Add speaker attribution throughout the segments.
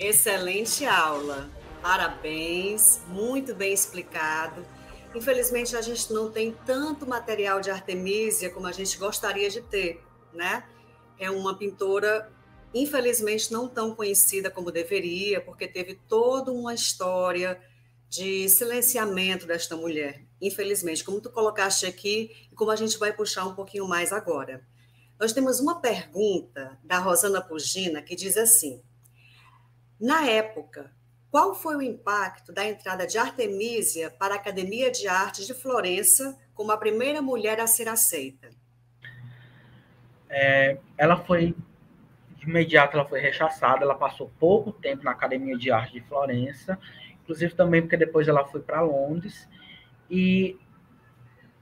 Speaker 1: Excelente aula, parabéns, muito bem explicado. Infelizmente, a gente não tem tanto material de Artemísia como a gente gostaria de ter, né? É uma pintora, infelizmente, não tão conhecida como deveria, porque teve toda uma história de silenciamento desta mulher. Infelizmente, como tu colocaste aqui, e como a gente vai puxar um pouquinho mais agora. Nós temos uma pergunta da Rosana Pugina que diz assim: na época, qual foi o impacto da entrada de Artemísia para a Academia de Artes de Florença como a primeira mulher a ser aceita?
Speaker 2: Ela foi, de imediato, ela foi rechaçada, ela passou pouco tempo na Academia de Arte de Florença, inclusive também porque depois ela foi para Londres, e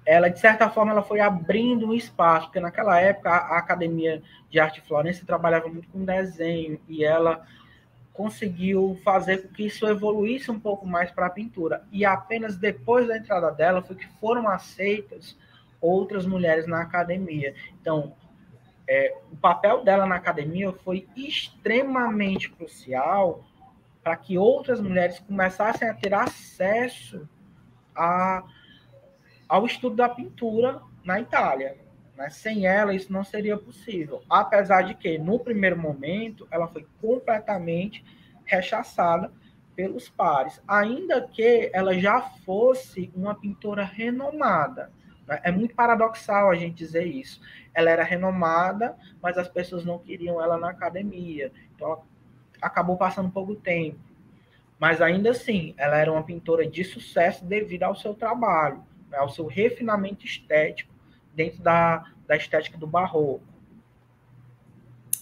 Speaker 2: ela, de certa forma, ela foi abrindo um espaço, porque naquela época a Academia de Arte de Florença trabalhava muito com desenho, e ela conseguiu fazer com que isso evoluísse um pouco mais para a pintura. E apenas depois da entrada dela foi que foram aceitas outras mulheres na academia. Então, o papel dela na academia foi extremamente crucial para que outras mulheres começassem a ter acesso a, ao estudo da pintura na Itália. Né? Sem ela, isso não seria possível. Apesar de que, no primeiro momento, ela foi completamente rechaçada pelos pares, ainda que ela já fosse uma pintora renomada. Né? É muito paradoxal a gente dizer isso. Ela era renomada, mas as pessoas não queriam ela na academia. Então, ela acabou passando pouco tempo. Mas ainda assim, ela era uma pintora de sucesso devido ao seu trabalho, né, ao seu refinamento estético dentro da estética do barroco.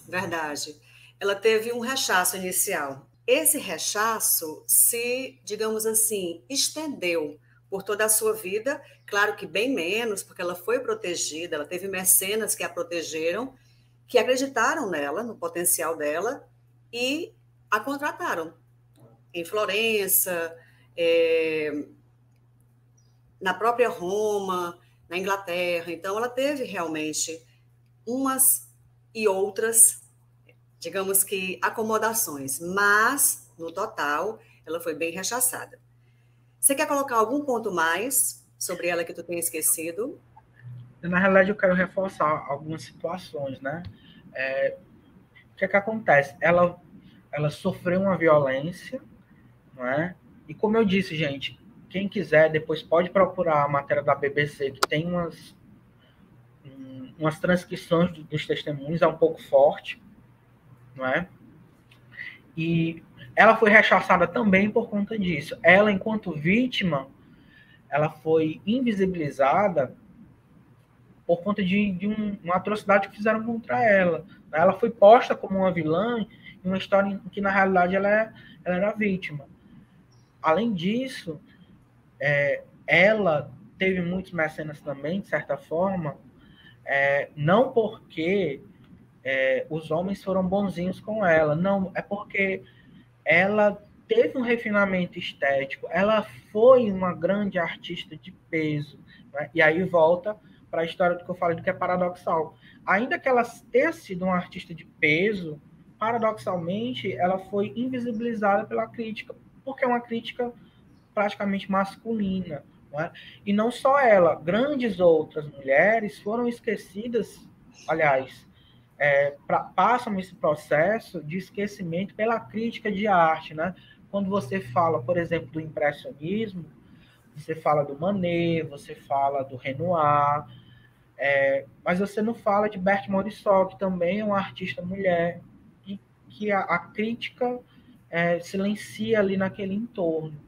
Speaker 1: Verdade. Ela teve um rechaço inicial. Esse rechaço se, digamos assim, estendeu por toda a sua vida, claro que bem menos, porque ela foi protegida, ela teve mecenas que a protegeram, que acreditaram nela, no potencial dela, e a contrataram em Florença, na própria Roma, na Inglaterra. Então, ela teve realmente umas e outras, digamos que, acomodações, mas, no total, ela foi bem rechaçada. Você quer colocar algum ponto mais sobre ela que tu tenha esquecido?
Speaker 2: Na realidade, eu quero reforçar algumas situações, né? O que é que acontece? Ela sofreu uma violência, não é? E como eu disse, gente, quem quiser depois pode procurar a matéria da BBC, que tem umas transcrições dos testemunhos, é um pouco forte, não é? E ela foi rechaçada também por conta disso. Ela, enquanto vítima, ela foi invisibilizada por conta de uma atrocidade que fizeram contra ela. Ela foi posta como uma vilã em uma história em que, na realidade, ela era vítima. Além disso, ela teve muitos mecenas também, de certa forma, não porque os homens foram bonzinhos com ela, não, é porque ela teve um refinamento estético, ela foi uma grande artista de peso, né? E aí volta para a história do que eu falei, do que é paradoxal. Ainda que ela tenha sido uma artista de peso, paradoxalmente, ela foi invisibilizada pela crítica, porque é uma crítica praticamente masculina. Não é? E não só ela, grandes outras mulheres foram esquecidas, aliás, passam esse processo de esquecimento pela crítica de arte, né? Quando você fala, por exemplo, do impressionismo, você fala do Manet, você fala do Renoir, mas você não fala de Berthe Morisot, que também é uma artista mulher, e que a crítica silencia ali naquele entorno.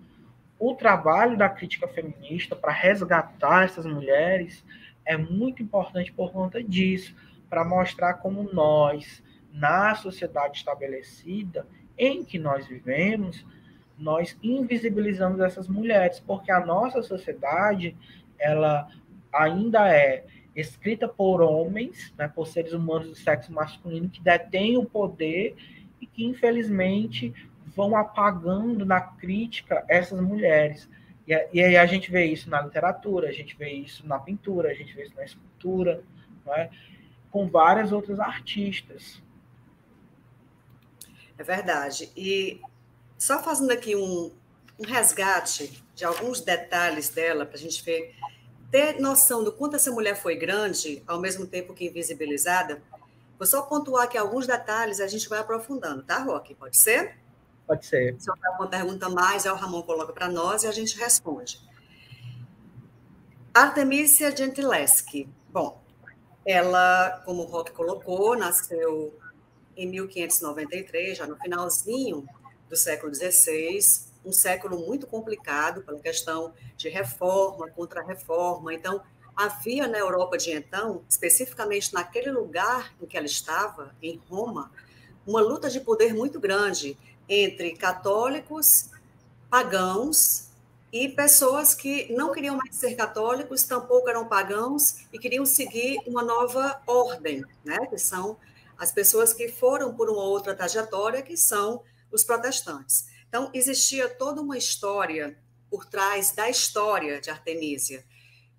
Speaker 2: O trabalho da crítica feminista para resgatar essas mulheres é muito importante por conta disso, para mostrar como nós, na sociedade estabelecida em que nós vivemos, nós invisibilizamos essas mulheres, porque a nossa sociedade, ela ainda é escrita por homens, né, por seres humanos do sexo masculino, que detêm o poder e que, infelizmente, vão apagando na crítica essas mulheres. E aí a gente vê isso na literatura, a gente vê isso na pintura, a gente vê isso na escultura, não é? Com várias outras artistas.
Speaker 1: É verdade. E só fazendo aqui um resgate de alguns detalhes dela, para a gente ver, ter noção do quanto essa mulher foi grande, ao mesmo tempo que invisibilizada. Vou só pontuar aqui alguns detalhes, a gente vai aprofundando, tá, Roque? Pode ser?
Speaker 2: Pode ser.
Speaker 1: Se houver alguma pergunta mais, aí o Ramon coloca para nós e a gente responde. Artemisia Gentileschi. Bom, ela, como o Roque colocou, nasceu em 1593, já no finalzinho do século XVI, um século muito complicado pela questão de reforma, contra-reforma. Então, havia na Europa de então, especificamente naquele lugar em que ela estava, em Roma, uma luta de poder muito grande entre católicos, pagãos e pessoas que não queriam mais ser católicos, tampouco eram pagãos e queriam seguir uma nova ordem, né? Que são as pessoas que foram por uma outra trajetória, que são os protestantes. Então, existia toda uma história por trás da história de Artemísia,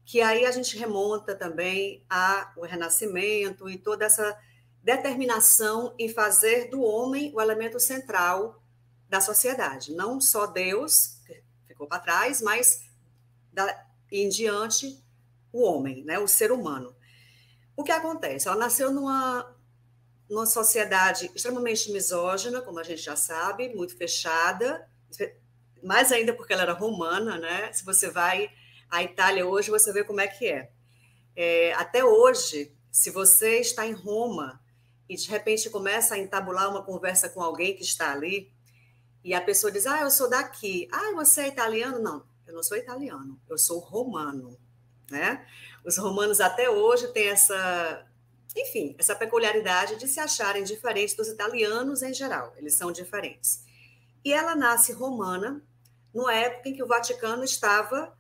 Speaker 1: que aí a gente remonta também ao Renascimento e toda essa determinação em fazer do homem o elemento central da sociedade. Não só Deus, que ficou para trás, mas em diante o homem, né, o ser humano. O que acontece? Ela nasceu numa sociedade extremamente misógina, como a gente já sabe, muito fechada, mais ainda porque ela era romana, né? Se você vai à Itália hoje, você vê como é que é. Até hoje, se você está em Roma e de repente começa a entabular uma conversa com alguém que está ali, e a pessoa diz, eu sou daqui. Você é italiano? Não, eu não sou italiano, eu sou romano, né? Os romanos até hoje têm essa peculiaridade de se acharem diferentes dos italianos em geral, eles são diferentes. E ela nasce romana, numa época em que o Vaticano estava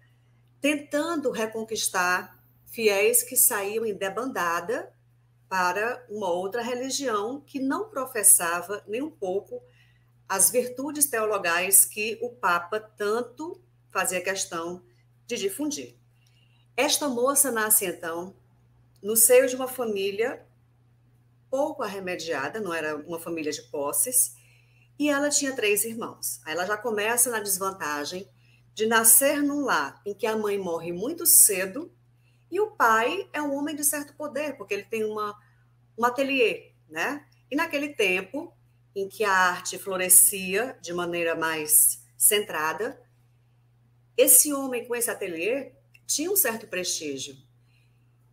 Speaker 1: tentando reconquistar fiéis que saíam em debandada para uma outra religião que não professava nem um pouco as virtudes teologais que o Papa tanto fazia questão de difundir. Esta moça nasce, então, no seio de uma família pouco arremediada, não era uma família de posses, e ela tinha 3 irmãos. Aí ela já começa na desvantagem de nascer num lar em que a mãe morre muito cedo e o pai é um homem de certo poder, porque ele tem um ateliê, né? E naquele tempo em que a arte florescia de maneira mais centrada, esse homem com esse ateliê tinha um certo prestígio.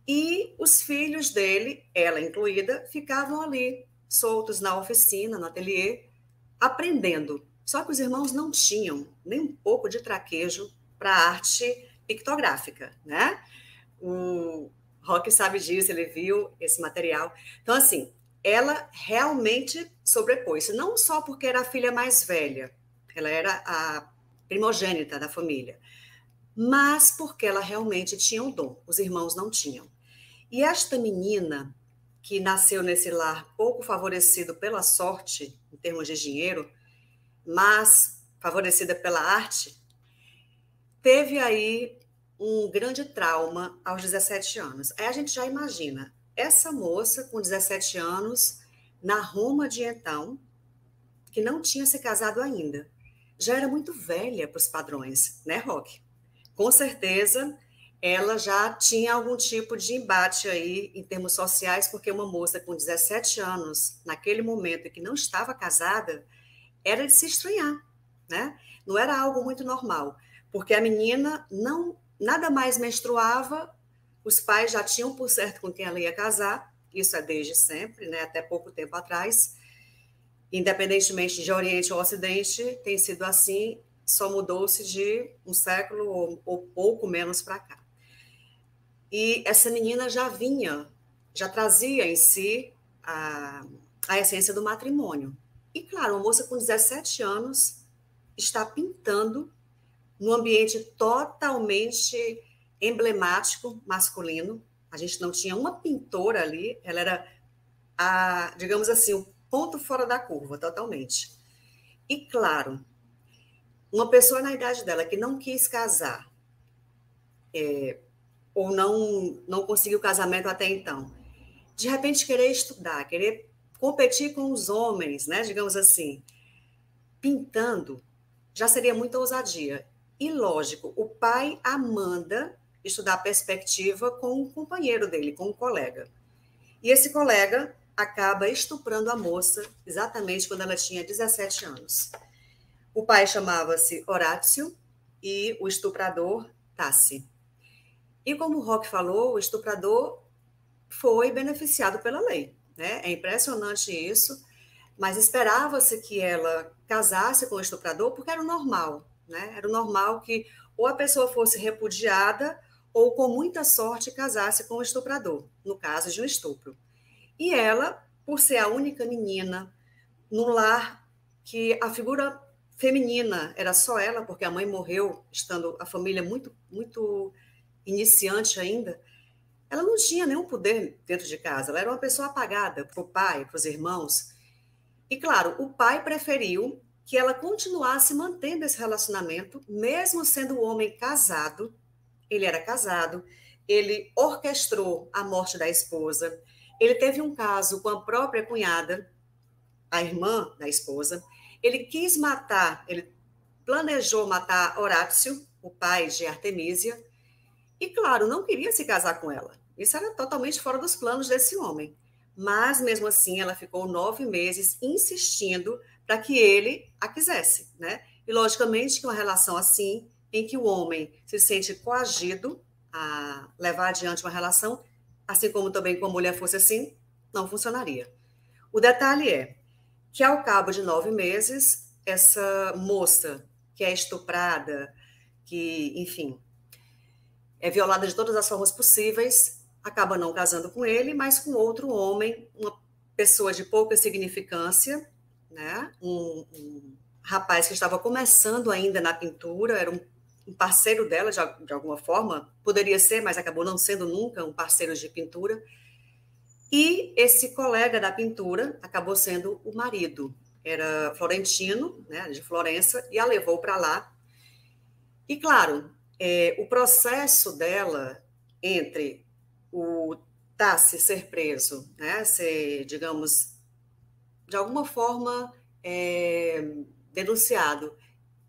Speaker 1: E os filhos dele, ela incluída, ficavam ali, soltos na oficina, no ateliê, aprendendo. Só que os irmãos não tinham nem um pouco de traquejo para a arte pictográfica, né? O Roque sabe disso, ele viu esse material. Então, assim, ela realmente sobrepôs, não só porque era a filha mais velha, ela era a primogênita da família, mas porque ela realmente tinha um dom, os irmãos não tinham. E esta menina, que nasceu nesse lar pouco favorecido pela sorte, em termos de dinheiro, mas favorecida pela arte, teve aí um grande trauma aos 17 anos. Aí a gente já imagina, essa moça com 17 anos, na Roma de então, que não tinha se casado ainda, já era muito velha para os padrões, né, Roque? Com certeza, ela já tinha algum tipo de embate aí em termos sociais, porque uma moça com 17 anos, naquele momento em que não estava casada, era de se estranhar, né? Não era algo muito normal, porque a menina nada mais menstruava, os pais já tinham por certo com quem ela ia casar, isso é desde sempre, né? Até pouco tempo atrás, independentemente de Oriente ou Ocidente, tem sido assim, só mudou-se de um século ou pouco menos para cá. E essa menina já trazia em si a essência do matrimônio. E, claro, uma moça com 17 anos está pintando num ambiente totalmente emblemático masculino. A gente não tinha uma pintora ali, ela era, digamos assim, o ponto fora da curva, totalmente. E, claro, uma pessoa na idade dela que não quis casar, ou não conseguiu casamento até então, de repente querer estudar, querer competir com os homens, né, digamos assim, pintando, já seria muita ousadia. E, lógico, o pai a manda estudar perspectiva com um companheiro dele, com um colega. E esse colega acaba estuprando a moça exatamente quando ela tinha 17 anos. O pai chamava-se Horácio e o estuprador, Tassi. E como o Roque falou, o estuprador foi beneficiado pela lei, né? É impressionante isso, mas esperava-se que ela casasse com o estuprador porque era o normal, né? Era o normal que ou a pessoa fosse repudiada ou, com muita sorte, casasse com o estuprador, no caso de um estupro. E ela, por ser a única menina no lar que a figura feminina era só ela, porque a mãe morreu, estando a família muito iniciante ainda, ela não tinha nenhum poder dentro de casa, ela era uma pessoa apagada para o pai, para os irmãos. E, claro, o pai preferiu que ela continuasse mantendo esse relacionamento, mesmo sendo um homem casado. Ele era casado, ele orquestrou a morte da esposa, ele teve um caso com a própria cunhada, a irmã da esposa, ele quis matar, ele planejou matar Horácio, o pai de Artemísia, e, claro, não queria se casar com ela. Isso era totalmente fora dos planos desse homem. Mas, mesmo assim, ela ficou 9 meses insistindo para que ele a quisesse, né? E, logicamente, que uma relação assim, em que o homem se sente coagido a levar adiante uma relação, assim como também com a mulher fosse assim, não funcionaria. O detalhe é que, ao cabo de 9 meses, essa moça que é estuprada, que, enfim, é violada de todas as formas possíveis, acaba não casando com ele, mas com outro homem, uma pessoa de pouca significância, né? Um rapaz que estava começando ainda na pintura, era um parceiro dela de alguma forma, poderia ser, mas acabou não sendo nunca um parceiro de pintura. E esse colega da pintura acabou sendo o marido, era florentino, né, de Florença, e a levou para lá. E, claro, o processo dela entre o Tassi ser preso, né, ser, digamos, de alguma forma denunciado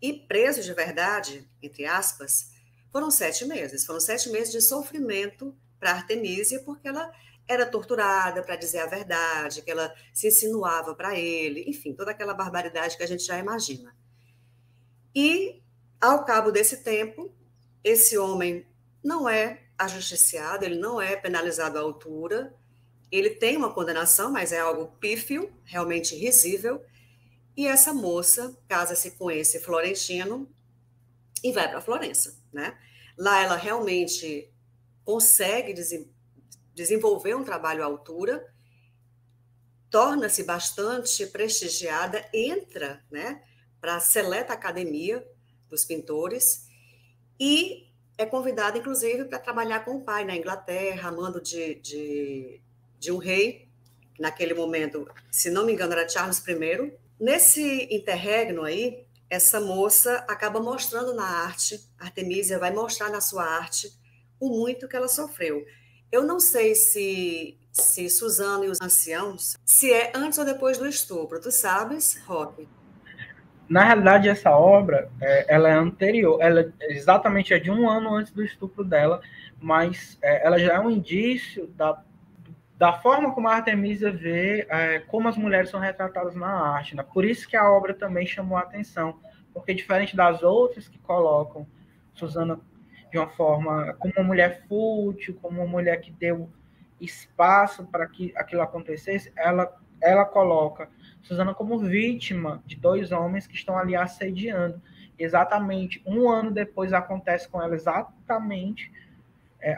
Speaker 1: e preso de verdade, entre aspas, foram 7 meses. Foram 7 meses de sofrimento para Artemísia, porque ela era torturada para dizer a verdade, que ela se insinuava para ele, enfim, toda aquela barbaridade que a gente já imagina. E, ao cabo desse tempo, esse homem não é ajusticiado, ele não é penalizado à altura, ele tem uma condenação, mas é algo pífio, realmente risível, e essa moça casa-se com esse florentino e vai para Florença, né? Lá ela realmente consegue desenvolver um trabalho à altura, torna-se bastante prestigiada, entra, né, para a seleta academia dos pintores e é convidada, inclusive, para trabalhar com o pai na Inglaterra, a mando de um rei, naquele momento, se não me engano, era Charles I. Nesse interregno aí, essa moça acaba mostrando na arte, Artemísia vai mostrar na sua arte o muito que ela sofreu. Eu não sei se Suzano e os anciãos, se é antes ou depois do estupro. Tu sabes, Roque?
Speaker 2: Na realidade, essa obra, ela é anterior, ela exatamente é de 1 ano antes do estupro dela, mas ela já é um indício da forma como a Artemísia vê como as mulheres são retratadas na arte, né? Por isso que a obra também chamou a atenção, porque diferente das outras que colocam Suzana de uma forma como uma mulher fútil, como uma mulher que deu espaço para que aquilo acontecesse, ela coloca Suzana como vítima de 2 homens que estão ali assediando. Exatamente 1 ano depois acontece com ela exatamente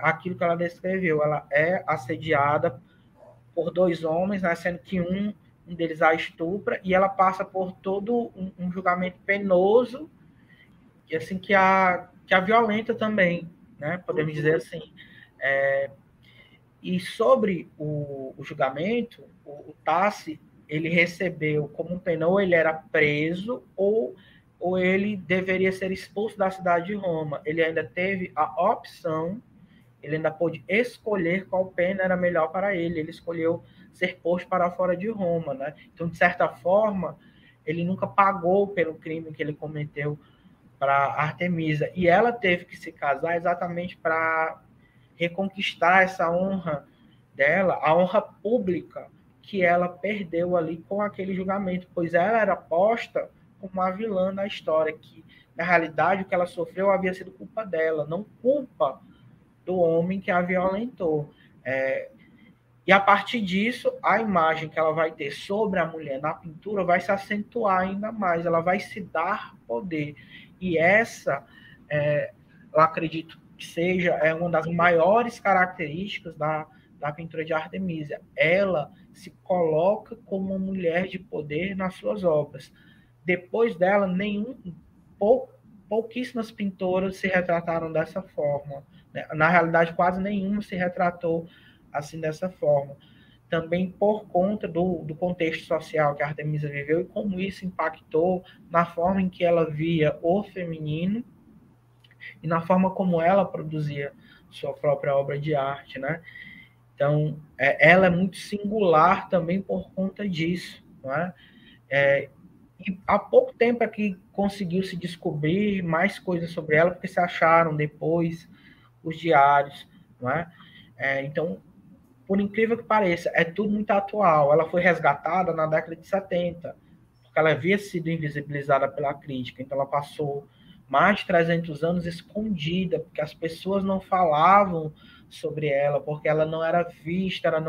Speaker 2: aquilo que ela descreveu. Ela é assediada por 2 homens, né, sendo que um deles a estupra, e ela passa por todo um julgamento penoso, e assim que a violenta também, né, podemos dizer assim. E sobre o julgamento, o Tassi, ele recebeu como um pena, ou ele era preso, ou ele deveria ser expulso da cidade de Roma. Ele ainda teve a opção, ele ainda pôde escolher qual pena era melhor para ele. Ele escolheu ser posto para fora de Roma, né? Então, de certa forma, ele nunca pagou pelo crime que ele cometeu para Artemisa. E ela teve que se casar exatamente para reconquistar essa honra dela, a honra pública que ela perdeu ali com aquele julgamento, pois ela era posta como uma vilã na história, que na realidade o que ela sofreu havia sido culpa dela, não culpa do homem que a violentou. E a partir disso, a imagem que ela vai ter sobre a mulher na pintura vai se acentuar ainda mais, ela vai se dar poder. E essa, eu acredito que seja uma das maiores características da pintura de Artemisia. Ela se coloca como uma mulher de poder nas suas obras. Depois dela, pouquíssimas pintoras se retrataram dessa forma. Na realidade, quase nenhuma se retratou assim dessa forma. Também por conta do contexto social que a Artemisa viveu e como isso impactou na forma em que ela via o feminino e na forma como ela produzia sua própria obra de arte, né? Então, ela é muito singular também por conta disso, não é? E há pouco tempo é que conseguiu se descobrir mais coisas sobre ela, porque se acharam depois os diários, não é? Então, por incrível que pareça, é tudo muito atual. Ela foi resgatada na década de 70, porque ela havia sido invisibilizada pela crítica. Então, ela passou mais de 300 anos escondida, porque as pessoas não falavam sobre ela, porque ela não era vista, ela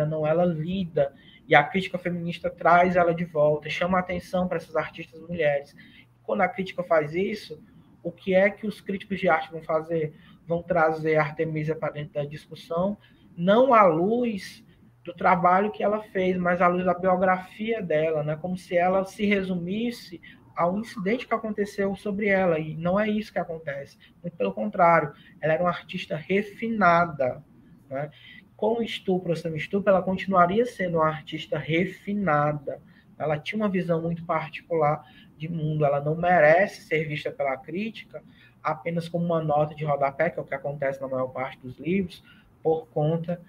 Speaker 2: não era lida. E a crítica feminista traz ela de volta, chama a atenção para essas artistas mulheres. Quando a crítica faz isso, o que é que os críticos de arte vão fazer? Vão trazer a Artemisia para dentro da discussão, não à luz do trabalho que ela fez, mas à luz da biografia dela, né? Como se ela se resumisse ao incidente que aconteceu sobre ela, e não é isso que acontece. Muito pelo contrário, ela era uma artista refinada, né? Com o estupro ou sem estupro, ela continuaria sendo uma artista refinada. Ela tinha uma visão muito particular de mundo, ela não merece ser vista pela crítica apenas como uma nota de rodapé, que é o que acontece na maior parte dos livros, por conta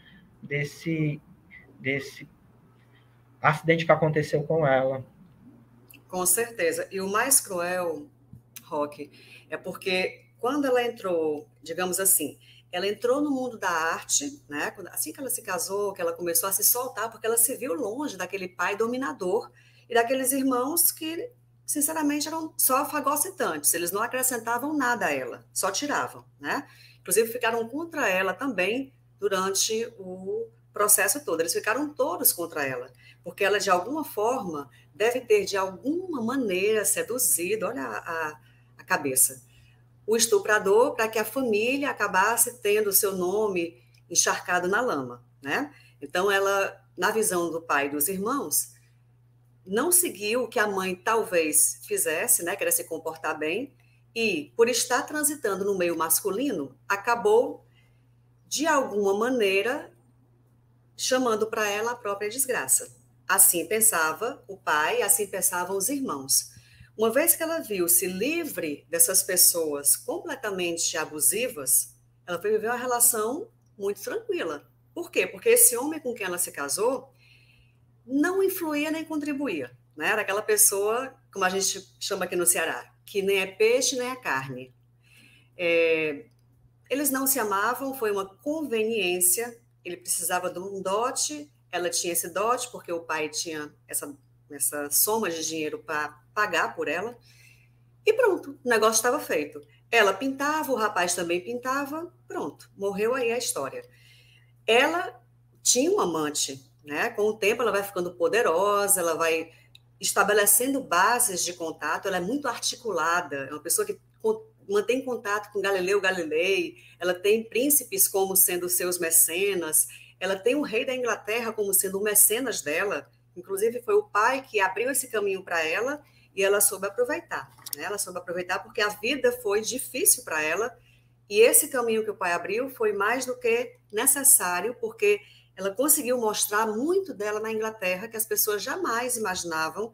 Speaker 2: desse acidente que aconteceu com ela.
Speaker 1: Com certeza. E o mais cruel, Roque, é porque quando ela entrou, digamos assim, ela entrou no mundo da arte, né? Assim que ela se casou, que ela começou a se soltar, porque ela se viu longe daquele pai dominador e daqueles irmãos que, sinceramente, eram só fagocitantes. Eles não acrescentavam nada a ela, só tiravam, né? Inclusive, ficaram contra ela também durante o processo todo. Eles ficaram todos contra ela, porque ela, de alguma forma, deve ter, de alguma maneira, seduzido, olha a cabeça, o estuprador, para que a família acabasse tendo o seu nome encharcado na lama, né? Então, ela, na visão do pai e dos irmãos, não seguiu o que a mãe talvez fizesse, né? Que era se comportar bem, e, por estar transitando no meio masculino, acabou, de alguma maneira, chamando para ela a própria desgraça. Assim pensava o pai, assim pensavam os irmãos. Uma vez que ela viu-se livre dessas pessoas completamente abusivas, ela foi viver uma relação muito tranquila. Por quê? Porque esse homem com quem ela se casou não influía nem contribuía, né? Era aquela pessoa, como a gente chama aqui no Ceará, que nem é peixe nem é carne. Eles não se amavam, foi uma conveniência. Ele precisava de um dote, ela tinha esse dote, porque o pai tinha essa soma de dinheiro para pagar por ela. E pronto, o negócio estava feito. Ela pintava, o rapaz também pintava, pronto, morreu aí a história. Ela tinha um amante, né? Com o tempo ela vai ficando poderosa, ela vai estabelecendo bases de contato, ela é muito articulada, é uma pessoa que mantém contato com Galileu Galilei, ela tem príncipes como sendo seus mecenas, ela tem o rei da Inglaterra como sendo o mecenas dela, inclusive foi o pai que abriu esse caminho para ela e ela soube aproveitar, né? Ela soube aproveitar porque a vida foi difícil para ela e esse caminho que o pai abriu foi mais do que necessário, porque ela conseguiu mostrar muito dela na Inglaterra, que as pessoas jamais imaginavam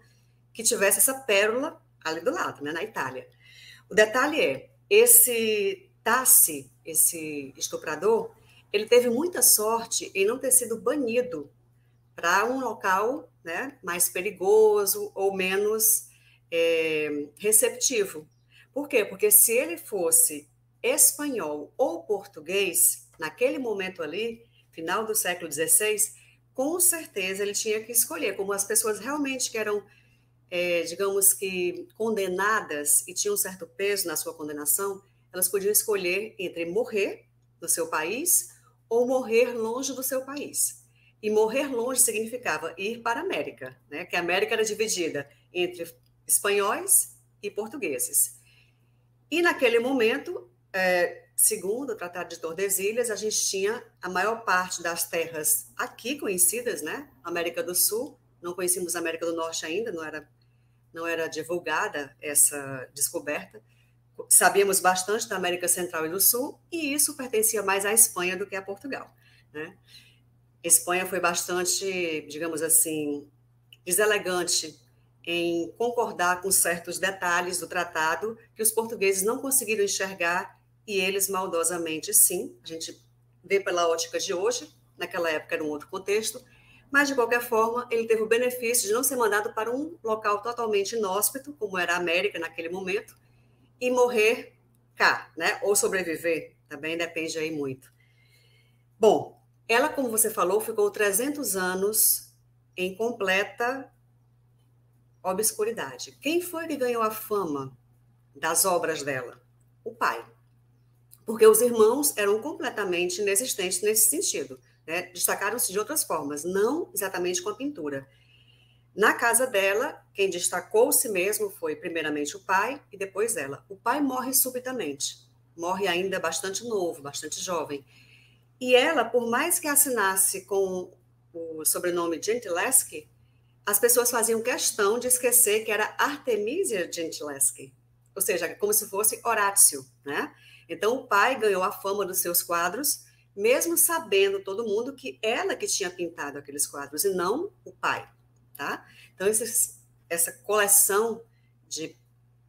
Speaker 1: que tivesse essa pérola ali do lado, né, na Itália. O detalhe é, esse Tassi, esse estuprador, ele teve muita sorte em não ter sido banido para um local, né, mais perigoso ou menos receptivo. Por quê? Porque se ele fosse espanhol ou português, naquele momento ali, final do século XVI, com certeza ele tinha que escolher, como as pessoas realmente que eram, digamos que, condenadas e tinham um certo peso na sua condenação, elas podiam escolher entre morrer no seu país ou morrer longe do seu país. E morrer longe significava ir para a América, né? Que a América era dividida entre espanhóis e portugueses. E naquele momento, segundo o Tratado de Tordesilhas, a gente tinha a maior parte das terras aqui conhecidas, né? América do Sul, não conhecíamos a América do Norte ainda, não era divulgada essa descoberta. Sabíamos bastante da América Central e do Sul, e isso pertencia mais à Espanha do que a Portugal, né? A Espanha foi bastante, digamos assim, deselegante em concordar com certos detalhes do tratado que os portugueses não conseguiram enxergar e eles maldosamente sim. A gente vê pela ótica de hoje, naquela época era um outro contexto, mas de qualquer forma ele teve o benefício de não ser mandado para um local totalmente inóspito, como era a América naquele momento, e morrer cá, né? Ou sobreviver, também depende aí muito. Bom, ela, como você falou, ficou 300 anos em completa obscuridade. Quem foi que ganhou a fama das obras dela? O pai. Porque os irmãos eram completamente inexistentes nesse sentido, né? Destacaram-se de outras formas, não exatamente com a pintura. Na casa dela, quem destacou-se mesmo foi primeiramente o pai e depois ela. O pai morre subitamente, morre ainda bastante novo, bastante jovem. E ela, por mais que assinasse com o sobrenome Gentileschi, as pessoas faziam questão de esquecer que era Artemisia Gentileschi, ou seja, como se fosse Horácio, né? Então, o pai ganhou a fama dos seus quadros, mesmo sabendo todo mundo que ela que tinha pintado aqueles quadros, e não o pai, tá? Então, essa coleção de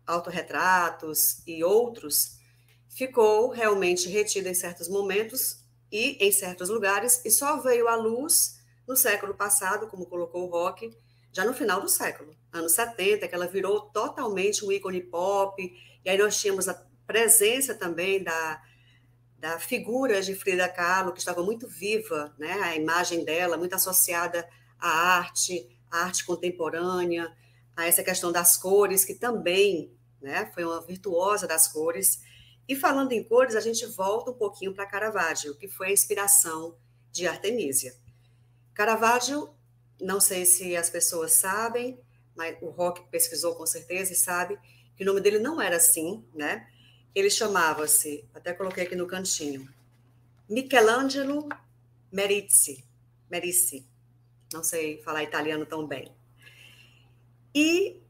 Speaker 1: autorretratos e outros ficou realmente retida em certos momentos e em certos lugares, e só veio à luz no século passado, como colocou o Roque, já no final do século, anos 70, que ela virou totalmente um ícone pop, e aí nós tínhamos a presença também da figura de Frida Kahlo, que estava muito viva, né? A imagem dela, muito associada à arte contemporânea, a essa questão das cores, que também, né, foi uma virtuosa das cores. E falando em cores, a gente volta um pouquinho para Caravaggio, que foi a inspiração de Artemisia. Caravaggio, não sei se as pessoas sabem, mas o Roque pesquisou com certeza e sabe que o nome dele não era assim, né? Ele chamava-se, até coloquei aqui no cantinho, Michelangelo Merisi, não sei falar italiano tão bem. E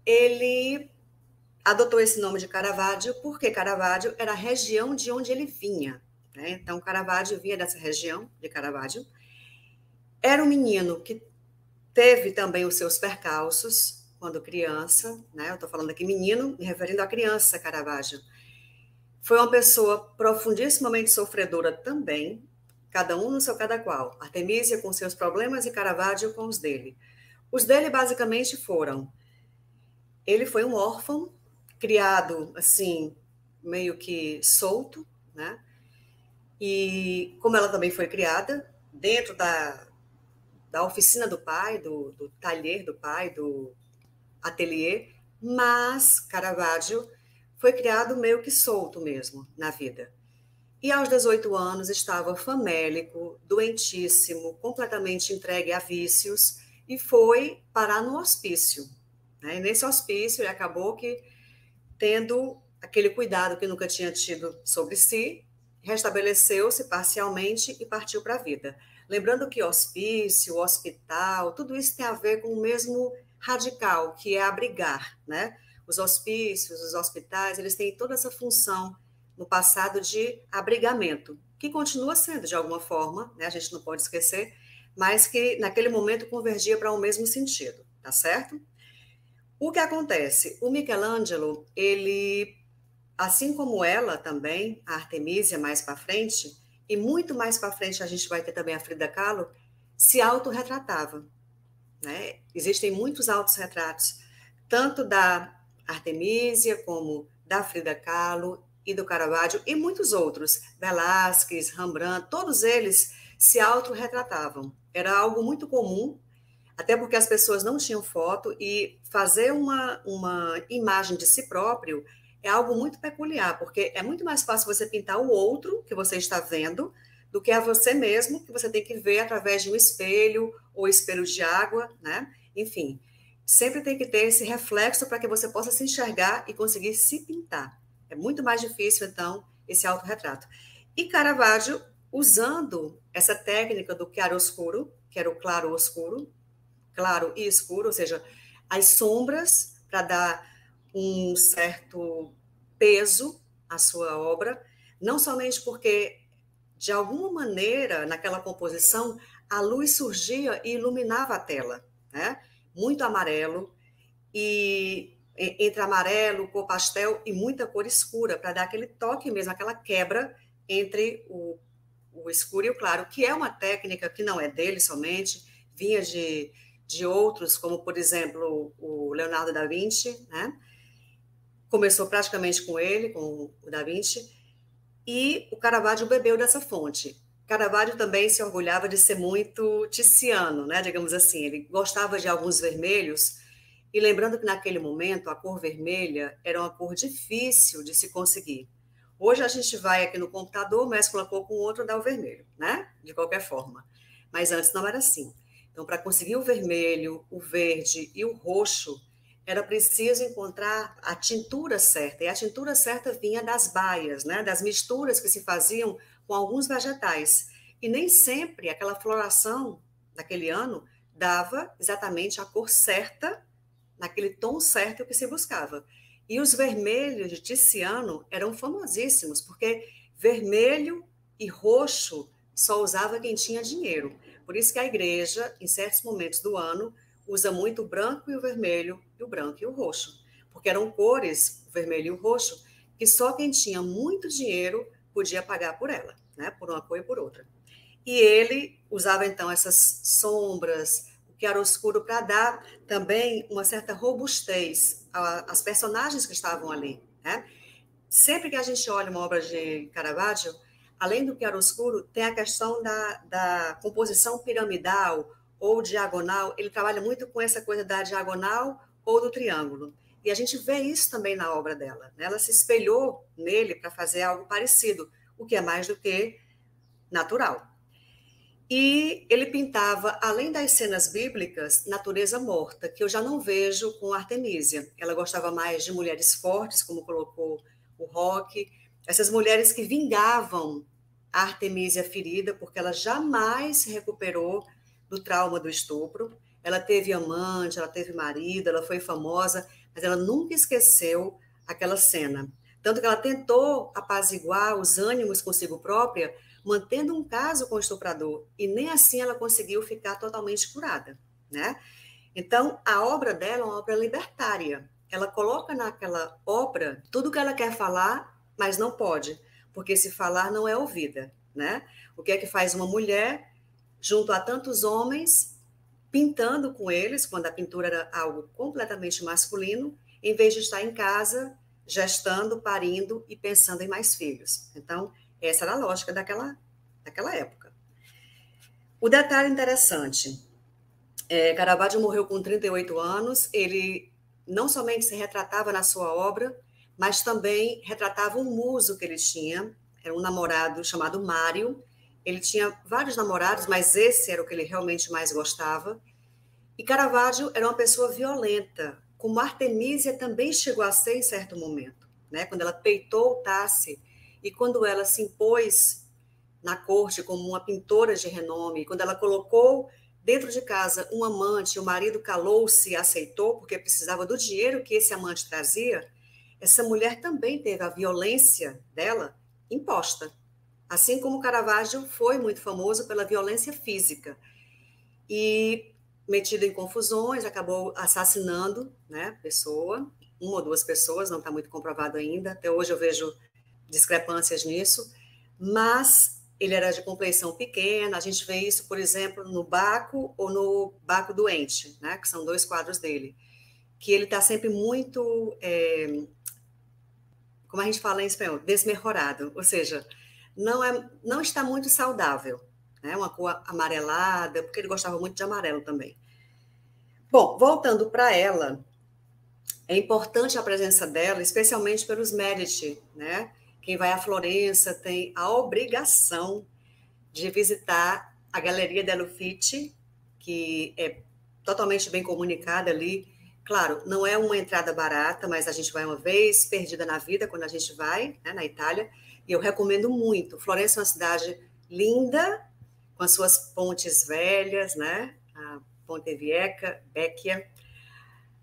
Speaker 1: ele adotou esse nome de Caravaggio porque Caravaggio era a região de onde ele vinha, né? Então, Caravaggio vinha dessa região de Caravaggio. Era um menino que teve também os seus percalços quando criança, né? Eu estou falando aqui menino, me referindo à criança Caravaggio. Foi uma pessoa profundissimamente sofredora também, cada um no seu cada qual. Artemisia com seus problemas e Caravaggio com os dele. Os dele basicamente foram: ele foi um órfão, criado assim, meio que solto, né? E como ela também foi criada dentro da oficina do pai, do talher do pai, do ateliê, mas Caravaggio foi criado meio que solto mesmo na vida. E aos 18 anos estava famélico, doentíssimo, completamente entregue a vícios e foi parar no hospício, né? E nesse hospício ele acabou que tendo aquele cuidado que nunca tinha tido sobre si, restabeleceu-se parcialmente e partiu para a vida. Lembrando que hospício, hospital, tudo isso tem a ver com o mesmo radical, que é abrigar, né? Os hospícios, os hospitais, eles têm toda essa função no passado de abrigamento, que continua sendo de alguma forma, né? A gente não pode esquecer, mas que naquele momento convergia para o mesmo sentido, tá certo? O que acontece? O Michelangelo, ele, assim como ela também, a Artemisia mais para frente, e muito mais para frente a gente vai ter também a Frida Kahlo, se autorretratava, né? Existem muitos autorretratos, tanto da Artemisia como da Frida Kahlo e do Caravaggio e muitos outros, Velázquez, Rembrandt, todos eles se autorretratavam. Era algo muito comum, até porque as pessoas não tinham foto e fazer uma imagem de si próprio é algo muito peculiar, porque é muito mais fácil você pintar o outro que você está vendo do que a você mesmo, que você tem que ver através de um espelho ou espelho de água, né? Enfim, sempre tem que ter esse reflexo para que você possa se enxergar e conseguir se pintar. É muito mais difícil, então, esse autorretrato. E Caravaggio, usando essa técnica do chiaroscuro, que era o claro-oscuro, claro e escuro, ou seja, as sombras para dar um certo peso à sua obra, não somente porque, de alguma maneira, naquela composição, a luz surgia e iluminava a tela, né? Muito amarelo, e entre amarelo, cor pastel e muita cor escura, para dar aquele toque mesmo, aquela quebra entre o escuro e o claro, que é uma técnica que não é dele somente, vinha de outros, como, por exemplo, o Leonardo da Vinci, né? Começou praticamente com ele, com o da Vinci, e o Caravaggio bebeu dessa fonte. Caravaggio também se orgulhava de ser muito Tiziano, né? Digamos assim, ele gostava de alguns vermelhos, e lembrando que naquele momento a cor vermelha era uma cor difícil de se conseguir. Hoje a gente vai aqui no computador, mescla uma cor com outra, dá o vermelho, né? De qualquer forma. Mas antes não era assim. Então, para conseguir o vermelho, o verde e o roxo, era preciso encontrar a tintura certa. E a tintura certa vinha das baias, né? Das misturas que se faziam com alguns vegetais. E nem sempre aquela floração daquele ano dava exatamente a cor certa, naquele tom certo que se buscava. E os vermelhos de Tiziano eram famosíssimos, porque vermelho e roxo só usava quem tinha dinheiro. Por isso que a igreja, em certos momentos do ano, usa muito o branco e o vermelho, e o branco e o roxo, porque eram cores, o vermelho e o roxo, que só quem tinha muito dinheiro podia pagar por ela, né? Por uma cor e por outra. E ele usava, então, essas sombras, o chiaroscuro, para dar também uma certa robustez às personagens que estavam ali, né? Sempre que a gente olha uma obra de Caravaggio, além do chiaroscuro, tem a questão da composição piramidal ou diagonal. Ele trabalha muito com essa coisa da diagonal ou do triângulo. E a gente vê isso também na obra dela, né? Ela se espelhou nele para fazer algo parecido, o que é mais do que natural. E ele pintava, além das cenas bíblicas, natureza morta, que eu já não vejo com Artemisia. Ela gostava mais de mulheres fortes, como colocou o Roque, essas mulheres que vingavam a Artemisia ferida, porque ela jamais se recuperou do trauma do estupro. Ela teve amante, ela teve marido, ela foi famosa, mas ela nunca esqueceu aquela cena. Tanto que ela tentou apaziguar os ânimos consigo própria, mantendo um caso com o estuprador, e nem assim ela conseguiu ficar totalmente curada, né? Então, a obra dela é uma obra libertária. Ela coloca naquela obra tudo que ela quer falar, mas não pode, porque se falar não é ouvida, né? O que é que faz uma mulher junto a tantos homens, pintando com eles, quando a pintura era algo completamente masculino, em vez de estar em casa, gestando, parindo e pensando em mais filhos. Então, essa era a lógica daquela época. O detalhe interessante, Caravaggio morreu com 38 anos, ele não somente se retratava na sua obra, mas também retratava um muso que ele tinha, era um namorado chamado Mário. Ele tinha vários namorados, mas esse era o que ele realmente mais gostava. E Caravaggio era uma pessoa violenta, como Artemisia também chegou a ser em certo momento. né? Quando ela peitou o Tassi e quando ela se impôs na corte como uma pintora de renome, quando ela colocou dentro de casa um amante, o marido calou-se e aceitou porque precisava do dinheiro que esse amante trazia, essa mulher também teve a violência dela imposta. Assim como Caravaggio foi muito famoso pela violência física. E, metido em confusões, acabou assassinando, né, pessoa, uma ou duas pessoas, não está muito comprovado ainda. Até hoje eu vejo discrepâncias nisso. Mas ele era de compleição pequena. A gente vê isso, por exemplo, no Baco ou no Baco Doente, né, que são 2 quadros dele. Que ele está sempre muito, como a gente fala em espanhol, desmejorado, ou seja, não está muito saudável, né? Uma cor amarelada, porque ele gostava muito de amarelo também. Bom, voltando para ela, é importante a presença dela, especialmente pelos Medici, né? Quem vai à Florença tem a obrigação de visitar a Galeria della Uffizi, que é totalmente bem comunicada ali. Claro, não é uma entrada barata, mas a gente vai uma vez perdida na vida quando a gente vai, né, na Itália, e eu recomendo muito. Florença é uma cidade linda, com as suas pontes velhas, né, a Ponte Vecchia,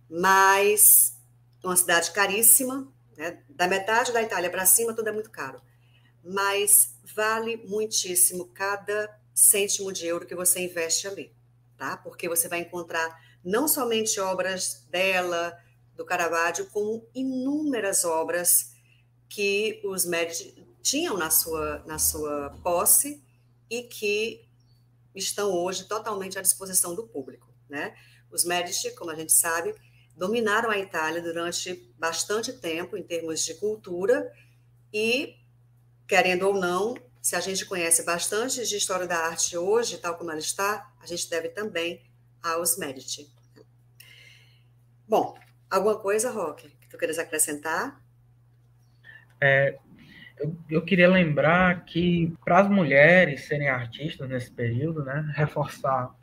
Speaker 1: mas uma cidade caríssima, né, da metade da Itália para cima tudo é muito caro, mas vale muitíssimo cada cêntimo de euro que você investe ali, tá? Porque você vai encontrar não somente obras dela, do Caravaggio, como inúmeras obras que os Medici tinham na sua posse e que estão hoje totalmente à disposição do público, né? Os Medici, como a gente sabe, dominaram a Itália durante bastante tempo em termos de cultura e, querendo ou não, se a gente conhece bastante de história da arte hoje, tal como ela está, a gente deve também aos Medici. Bom, alguma coisa, Roque, que tu queres acrescentar?
Speaker 2: Eu queria lembrar que para as mulheres serem artistas nesse período, né, reforçar,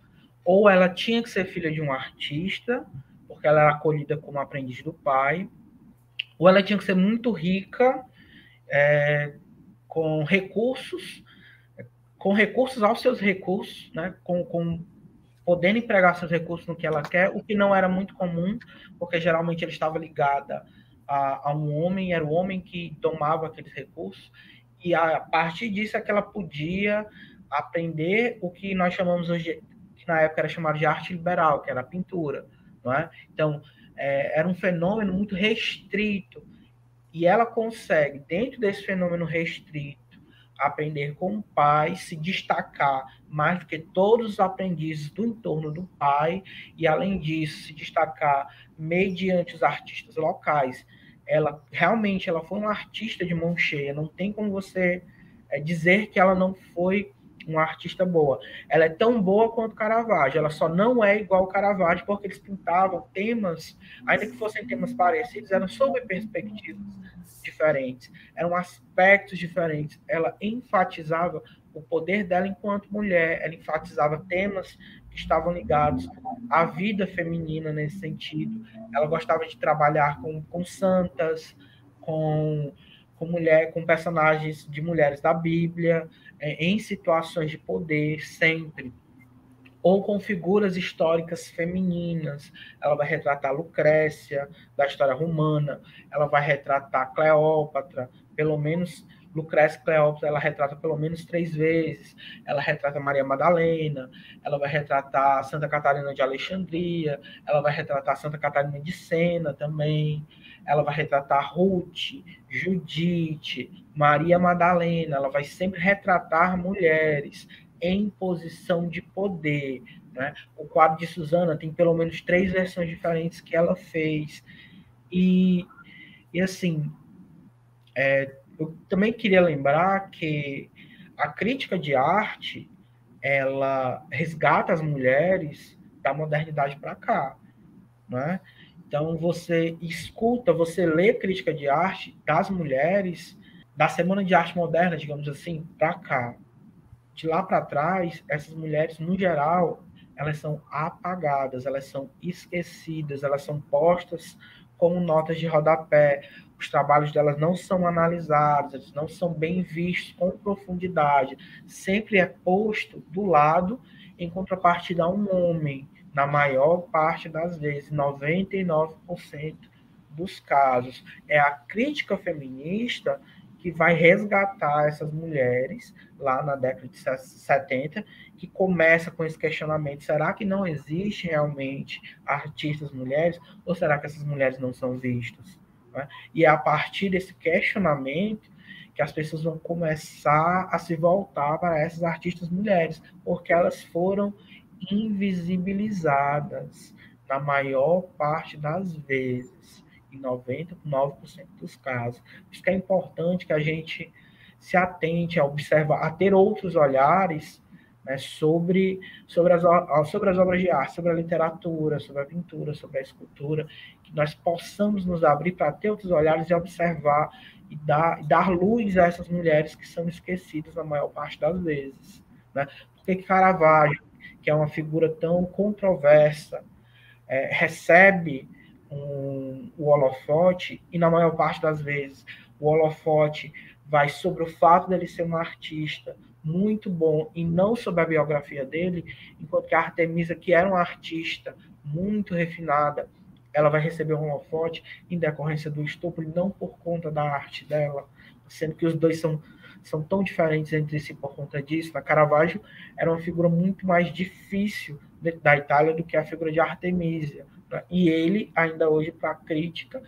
Speaker 2: ou ela tinha que ser filha de um artista, porque ela era acolhida como aprendiz do pai, ou ela tinha que ser muito rica, com recursos, aos seus recursos, né, com podendo empregar seus recursos no que ela quer, o que não era muito comum, porque geralmente ela estava ligada a um homem, era o homem que tomava aqueles recursos, e a partir disso é que ela podia aprender o que nós chamamos hoje, que na época era chamado de arte liberal, que era a pintura, não é? Então, era um fenômeno muito restrito, e ela consegue, dentro desse fenômeno restrito, aprender com o pai, se destacar mais do que todos os aprendizes do entorno do pai, e além disso, se destacar mediante os artistas locais. Ela realmente ela foi uma artista de mão cheia, não tem como você dizer que ela não foi uma artista boa. Ela é tão boa quanto Caravaggio, ela só não é igual ao Caravaggio porque eles pintavam temas, ainda que fossem temas parecidos, eram sob perspectivas diferentes, eram aspectos diferentes. Ela enfatizava o poder dela enquanto mulher, ela enfatizava temas que estavam ligados à vida feminina nesse sentido. Ela gostava de trabalhar com santas, com personagens de mulheres da Bíblia, em situações de poder, sempre. Ou com figuras históricas femininas. Ela vai retratar Lucrécia, da história romana, ela vai retratar Cleópatra, pelo menos Lucrécia e Cleópatra, ela retrata pelo menos 3 vezes. Ela retrata Maria Madalena, ela vai retratar Santa Catarina de Alexandria, ela vai retratar Santa Catarina de Sena também, ela vai retratar Ruth, Judite, Maria Madalena, ela vai sempre retratar mulheres em posição de poder, né? O quadro de Susana tem pelo menos 3 versões diferentes que ela fez. E assim, eu também queria lembrar que a crítica de arte, ela resgata as mulheres da modernidade para cá, né? Então, você escuta, você lê crítica de arte das mulheres, da Semana de Arte Moderna, digamos assim, para cá. De lá para trás, essas mulheres, no geral, elas são apagadas, elas são esquecidas, elas são postas como notas de rodapé. Os trabalhos delas não são analisados, eles não são bem vistos com profundidade. Sempre é posto do lado, em contrapartida a um homem, na maior parte das vezes, 99% dos casos. É a crítica feminista que vai resgatar essas mulheres lá na década de 70, que começa com esse questionamento: será que não existe realmente artistas mulheres, ou será que essas mulheres não são vistas? Né? E é a partir desse questionamento que as pessoas vão começar a se voltar para essas artistas mulheres, porque elas foram invisibilizadas na maior parte das vezes, em 99% dos casos. Por isso que é importante que a gente se atente a observar, a ter outros olhares, né, sobre as obras de arte, sobre a literatura, sobre a pintura, sobre a escultura, que nós possamos nos abrir para ter outros olhares e observar e dar luz a essas mulheres que são esquecidas na maior parte das vezes. Né? Por que Caravaggio, que é uma figura tão controversa, recebe o holofote, e na maior parte das vezes o holofote vai sobre o fato dele ser um artista muito bom e não sobre a biografia dele, enquanto que a Artemisa, que era uma artista muito refinada, ela vai receber um holofote em decorrência do estupro, e não por conta da arte dela, sendo que os dois são tão diferentes entre si por conta disso. A Caravaggio era uma figura muito mais difícil da Itália do que a figura de Artemisia. Né? E ele, ainda hoje, para a crítica,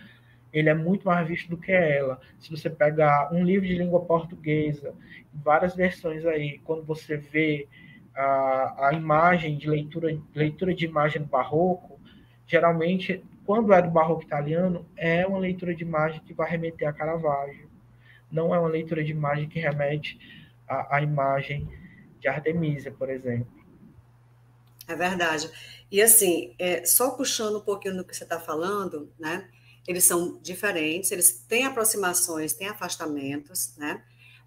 Speaker 2: ele é muito mais visto do que ela. Se você pegar um livro de língua portuguesa, várias versões aí, quando você vê a imagem de leitura de imagem do barroco, geralmente, quando é do barroco italiano, é uma leitura de imagem que vai remeter a Caravaggio. Não é uma leitura de imagem que remete à imagem de Artemisia, por exemplo.
Speaker 1: É verdade. E assim, só puxando um pouquinho do que você está falando, né? Eles são diferentes, eles têm aproximações, têm afastamentos, né?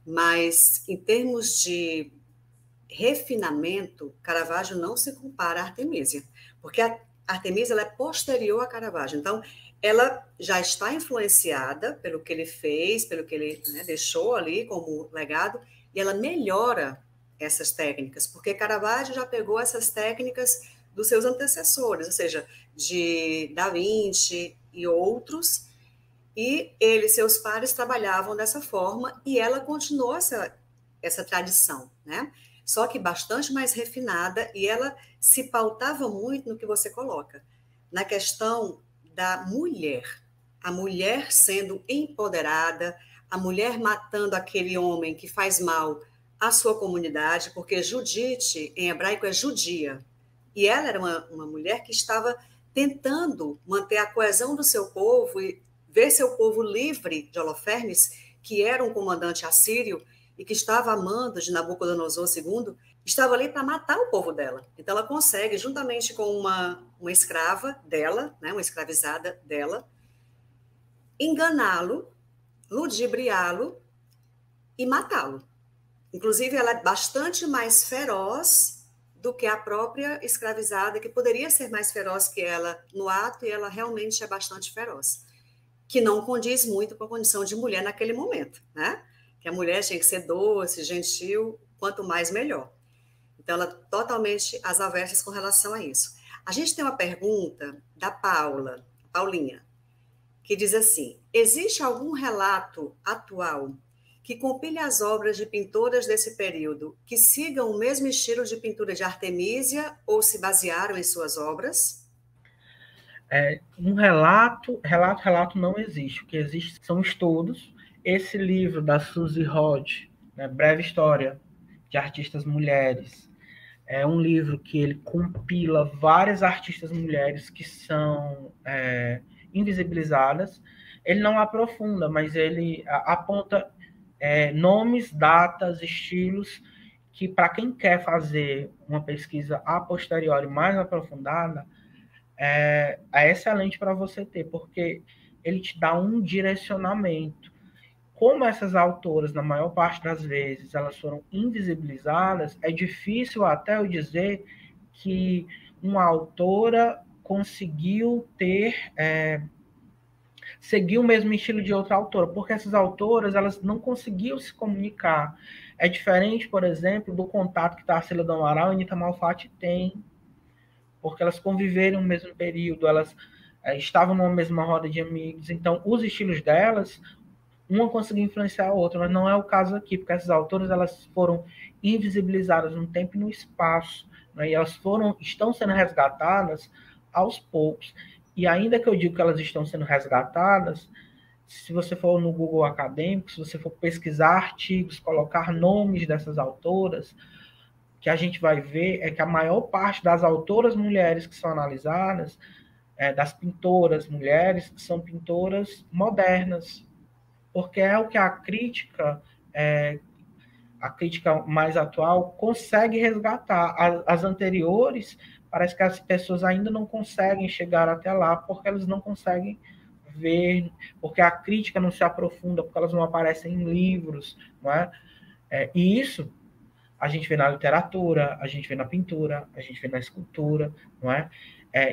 Speaker 1: Mas em termos de refinamento, Caravaggio não se compara à Artemisia, porque a Artemisia ela é posterior a Caravaggio. Então, ela já está influenciada pelo que ele fez, pelo que ele, né, deixou ali como legado, e ela melhora essas técnicas, porque Caravaggio já pegou essas técnicas dos seus antecessores, ou seja, de Da Vinci e outros, e ele e seus pares trabalhavam dessa forma, e ela continuou essa tradição, né? Só que bastante mais refinada, e ela se pautava muito no que você coloca, na questão da mulher, a mulher sendo empoderada, a mulher matando aquele homem que faz mal à sua comunidade, porque Judite, em hebraico, é judia, e ela era uma mulher que estava tentando manter a coesão do seu povo e ver seu povo livre de Holofernes, que era um comandante assírio e que estava amando de Nabucodonosor II, estava ali para matar o povo dela. Então ela consegue, juntamente com uma escrava dela, né, uma escravizada dela, enganá-lo, ludibriá-lo e matá-lo. Inclusive, ela é bastante mais feroz do que a própria escravizada, que poderia ser mais feroz que ela no ato, e ela realmente é bastante feroz, que não condiz muito com a condição de mulher naquele momento, né? Que a mulher tinha que ser doce, gentil, quanto mais melhor. Então, ela totalmente às avessas com relação a isso. A gente tem uma pergunta da Paulinha, que diz assim: existe algum relato atual que compile as obras de pintoras desse período que sigam o mesmo estilo de pintura de Artemisia ou se basearam em suas obras?
Speaker 2: Um relato não existe. O que existe são estudos. Esse livro da Suzy Hodge, né, Breve História de Artistas Mulheres, é um livro que ele compila várias artistas mulheres que são invisibilizadas. Ele não aprofunda, mas ele aponta nomes, datas, estilos, que para quem quer fazer uma pesquisa a posteriori mais aprofundada, é excelente para você ter, porque ele te dá um direcionamento. Como essas autoras, na maior parte das vezes, elas foram invisibilizadas, é difícil até eu dizer que uma autora conseguiu seguir o mesmo estilo de outra autora, porque essas autoras elas não conseguiam se comunicar. É diferente, por exemplo, do contato que Tarsila do Amaral e Anita Malfatti têm, porque elas conviveram no mesmo período, elas estavam numa mesma roda de amigos, então os estilos delas, uma conseguiu influenciar a outra, mas não é o caso aqui, porque essas autoras elas foram invisibilizadas no tempo e no espaço, né? E elas estão sendo resgatadas aos poucos. E ainda que eu digo que elas estão sendo resgatadas, se você for no Google acadêmico, se você for pesquisar artigos, colocar nomes dessas autoras, que a gente vai ver é que a maior parte das autoras mulheres que são analisadas, das pintoras mulheres, são pintoras modernas, porque é o que a crítica mais atual consegue resgatar. As anteriores, parece que as pessoas ainda não conseguem chegar até lá, porque elas não conseguem ver, porque a crítica não se aprofunda, porque elas não aparecem em livros, não é? E isso a gente vê na literatura, a gente vê na pintura, a gente vê na escultura, não é?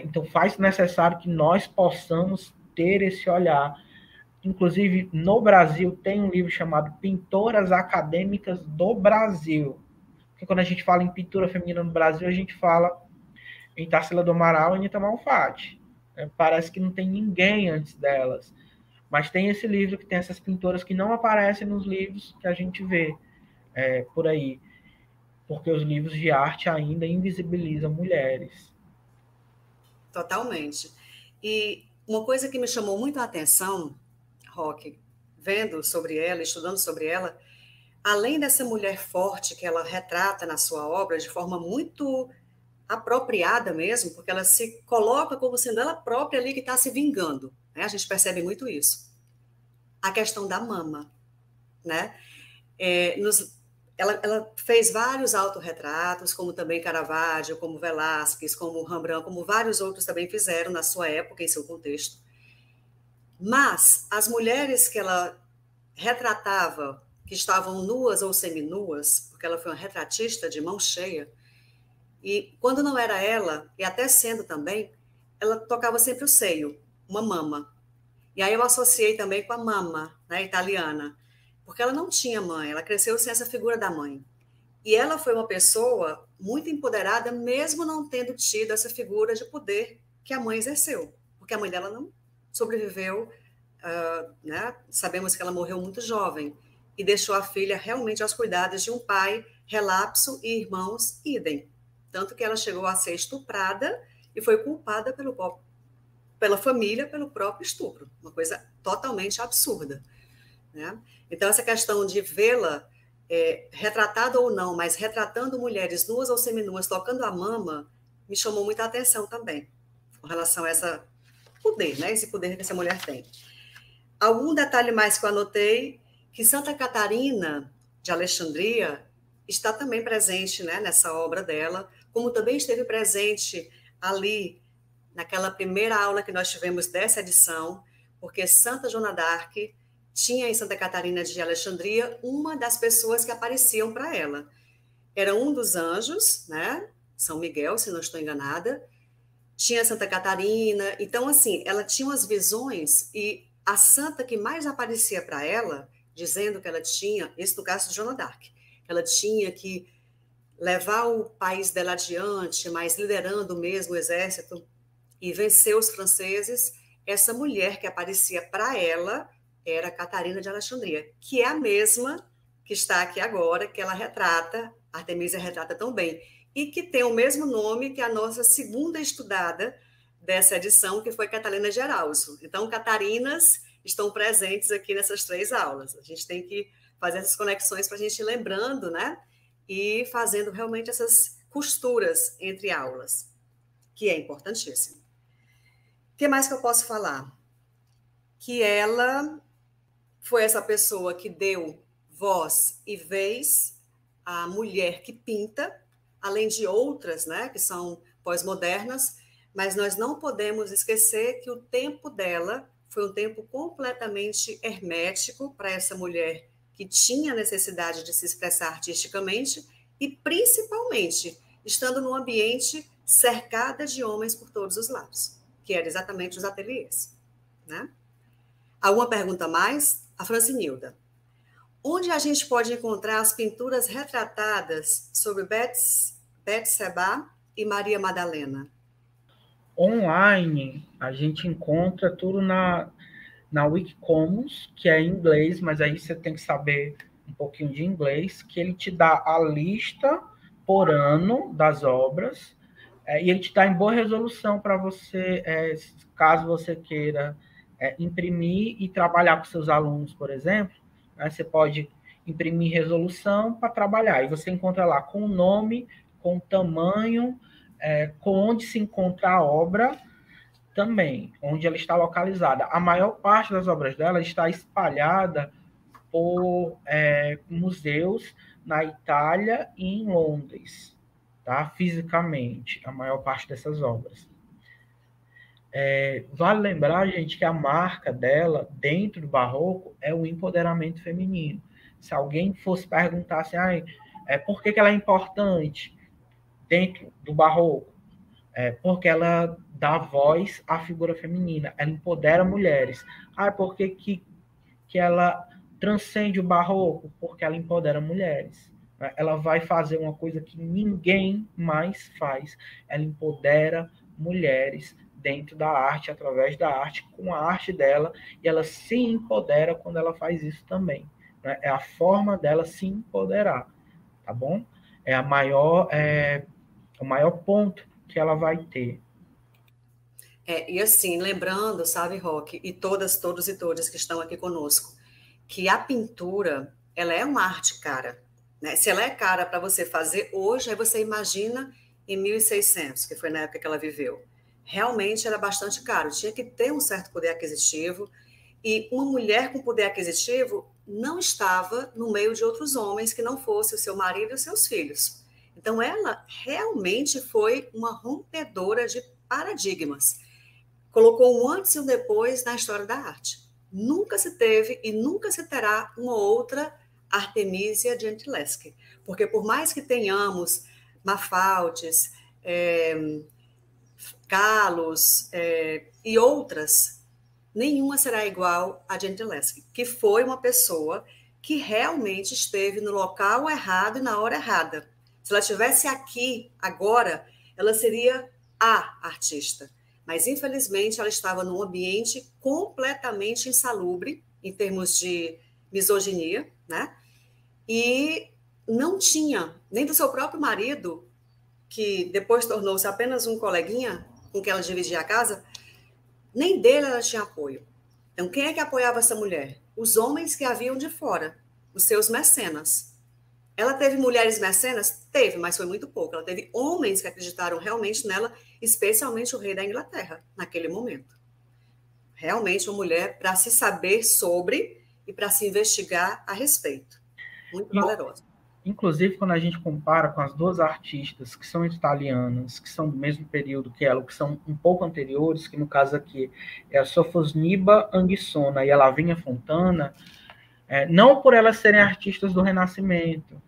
Speaker 2: Então faz necessário que nós possamos ter esse olhar. Inclusive, no Brasil, tem um livro chamado Pintoras Acadêmicas do Brasil. Porque quando a gente fala em pintura feminina no Brasil, a gente fala em Tarsila do Amaral e Anita Malfatti. Parece que não tem ninguém antes delas. Mas tem esse livro que tem essas pintoras que não aparecem nos livros que a gente vê por aí. Porque os livros de arte ainda invisibilizam mulheres.
Speaker 1: Totalmente. E uma coisa que me chamou muito a atenção, Roque, vendo sobre ela, estudando sobre ela, além dessa mulher forte que ela retrata na sua obra de forma muito apropriada mesmo, porque ela se coloca como sendo ela própria ali que está se vingando, né? A gente percebe muito isso. A questão da mama, né? Ela fez vários autorretratos, como também Caravaggio, como Velázquez, como Rembrandt, como vários outros também fizeram na sua época, em seu contexto. Mas as mulheres que ela retratava, que estavam nuas ou seminuas, porque ela foi uma retratista de mão cheia, e quando não era ela, e até sendo também, ela tocava sempre o seio, uma mama. E aí eu associei também com a mama, né, italiana, porque ela não tinha mãe, ela cresceu sem essa figura da mãe. E ela foi uma pessoa muito empoderada, mesmo não tendo tido essa figura de poder que a mãe exerceu, porque a mãe dela não sobreviveu, né? Sabemos que ela morreu muito jovem e deixou a filha realmente aos cuidados de um pai relapso e irmãos idem. Tanto que ela chegou a ser estuprada e foi culpada pela família, pelo próprio estupro. Uma coisa totalmente absurda, né? Então, essa questão de vê-la retratada ou não, mas retratando mulheres nuas ou seminuas tocando a mama, me chamou muita atenção também, com relação a esse poder, né? Esse poder que essa mulher tem. Algum detalhe mais que eu anotei, que Santa Catarina de Alexandria está também presente, né, nessa obra dela, como também esteve presente ali naquela primeira aula que nós tivemos dessa edição, porque Santa Joana d'Arc tinha em Santa Catarina de Alexandria uma das pessoas que apareciam para ela. Era um dos anjos, né? São Miguel, se não estou enganada. Tinha Santa Catarina. Então, assim, ela tinha umas visões e a santa que mais aparecia para ela, dizendo que ela tinha, esse no caso de Joana d'Arc, ela tinha que levar o país dela adiante, mas liderando mesmo o exército e vencer os franceses, essa mulher que aparecia para ela era Catarina de Alexandria, que é a mesma que está aqui agora, que ela retrata, Artemisia retrata tão bem, e que tem o mesmo nome que a nossa segunda estudada dessa edição, que foi Catalina de Erauso. Então, Catarinas estão presentes aqui nessas 3 aulas. A gente tem que fazer essas conexões para a gente ir lembrando, né? E fazendo realmente essas costuras entre aulas, que é importantíssimo. O que mais que eu posso falar? Que ela foi essa pessoa que deu voz e vez à mulher que pinta, além de outras, né, que são pós-modernas, mas nós não podemos esquecer que o tempo dela foi um tempo completamente hermético para essa mulher que tinha necessidade de se expressar artisticamente e, principalmente, estando num ambiente cercada de homens por todos os lados, que eram exatamente os ateliês, né? Alguma pergunta mais? A Francinilda. Onde a gente pode encontrar as pinturas retratadas sobre Betseba e Maria Madalena?
Speaker 2: Online, a gente encontra tudo na Wikicommons, que é em inglês, mas aí você tem que saber um pouquinho de inglês, que ele te dá a lista por ano das obras, e ele te dá em boa resolução para você, caso você queira imprimir e trabalhar com seus alunos, por exemplo, né, você pode imprimir resolução para trabalhar, e você encontra lá com o nome, com o tamanho, com onde se encontra a obra, também, onde ela está localizada. A maior parte das obras dela está espalhada por museus na Itália e em Londres, tá? Fisicamente, a maior parte dessas obras. Vale lembrar, gente, que a marca dela, dentro do barroco, é o empoderamento feminino. Se alguém fosse perguntar assim, por que ela é importante dentro do barroco? Porque ela dá voz à figura feminina, ela empodera mulheres. Por que ela transcende o barroco? Porque ela empodera mulheres. Ela vai fazer uma coisa que ninguém mais faz. Ela empodera mulheres dentro da arte, através da arte, com a arte dela, e ela se empodera quando ela faz isso também. É a forma dela se empoderar, tá bom? É o maior ponto que ela vai ter.
Speaker 1: E assim, lembrando, sabe, Roque, e todos e todas que estão aqui conosco, que a pintura, ela é uma arte cara, né? Se ela é cara para você fazer hoje, aí você imagina em 1600, que foi na época que ela viveu. Realmente era bastante caro, tinha que ter um certo poder aquisitivo, e uma mulher com poder aquisitivo não estava no meio de outros homens que não fosse o seu marido e os seus filhos. Então, ela realmente foi uma rompedora de paradigmas. Colocou um antes e um depois na história da arte. Nunca se teve e nunca se terá uma outra Artemisia Gentileschi. Porque por mais que tenhamos Mafaldes, Carlos e outras, nenhuma será igual a Gentileschi, que foi uma pessoa que realmente esteve no local errado e na hora errada. Se ela estivesse aqui agora, ela seria a artista. Mas, infelizmente, ela estava num ambiente completamente insalubre, em termos de misoginia, né? E não tinha, nem do seu próprio marido, que depois tornou-se apenas um coleguinha com quem ela dividia a casa, nem dele ela tinha apoio. Então, quem é que apoiava essa mulher? Os homens que haviam de fora, os seus mecenas. Ela teve mulheres mecenas? Teve, mas foi muito pouco. Ela teve homens que acreditaram realmente nela, especialmente o rei da Inglaterra, naquele momento. Realmente uma mulher para se saber sobre e para se investigar a respeito. Muito valerosa.
Speaker 2: Inclusive, quando a gente compara com as duas artistas que são italianas, que são do mesmo período que ela, que são um pouco anteriores, que no caso aqui é a Sofosniba Anguissona e a Lavínia Fontana, não por elas serem artistas do Renascimento,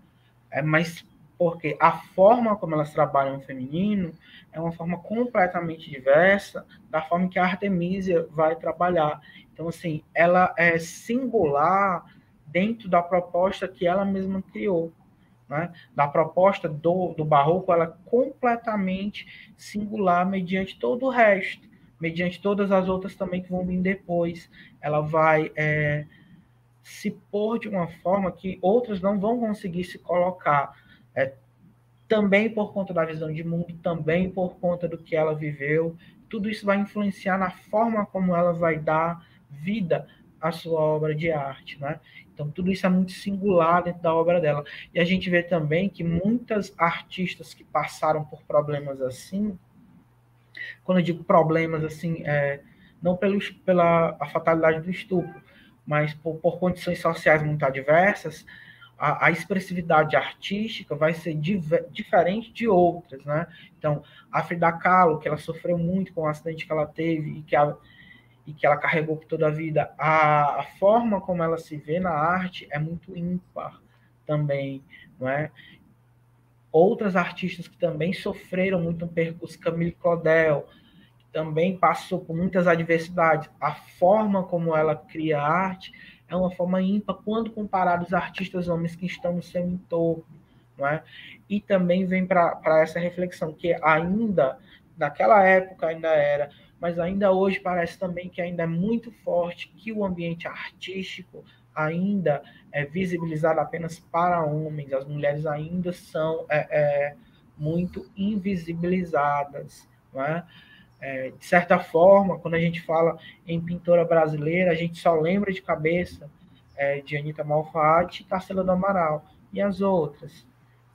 Speaker 2: mas porque a forma como elas trabalham o feminino é uma forma completamente diversa da forma que a Artemisia vai trabalhar. Então, assim, ela é singular dentro da proposta que ela mesma criou. Né? Da proposta do barroco, ela é completamente singular mediante todo o resto, mediante todas as outras também que vão vir depois. Ela vai se pôr de uma forma que outras não vão conseguir se colocar, também por conta da visão de mundo, também por conta do que ela viveu. Tudo isso vai influenciar na forma como ela vai dar vida à sua obra de arte, né? Então, tudo isso é muito singular dentro da obra dela. E a gente vê também que muitas artistas que passaram por problemas assim, quando eu digo problemas assim, não pela a fatalidade do estupro, mas por condições sociais muito adversas, a expressividade artística vai ser diferente de outras, né? Então, a Frida Kahlo, que ela sofreu muito com o acidente que ela teve e que ela carregou por toda a vida, a forma como ela se vê na arte é muito ímpar também, não é? Outras artistas que também sofreram muito um percurso, Camille Claudel, que também passou por muitas adversidades. A forma como ela cria arte é uma forma ímpar quando comparado aos artistas homens que estão no seu entorno, não é? E também vem para essa reflexão, que ainda, naquela época ainda era, mas ainda hoje parece também que ainda é muito forte, que o ambiente artístico ainda é visibilizado apenas para homens, as mulheres ainda são muito invisibilizadas, não é? De certa forma, quando a gente fala em pintora brasileira, a gente só lembra de cabeça de Anita Malfatti e Tarsila do Amaral. E as outras?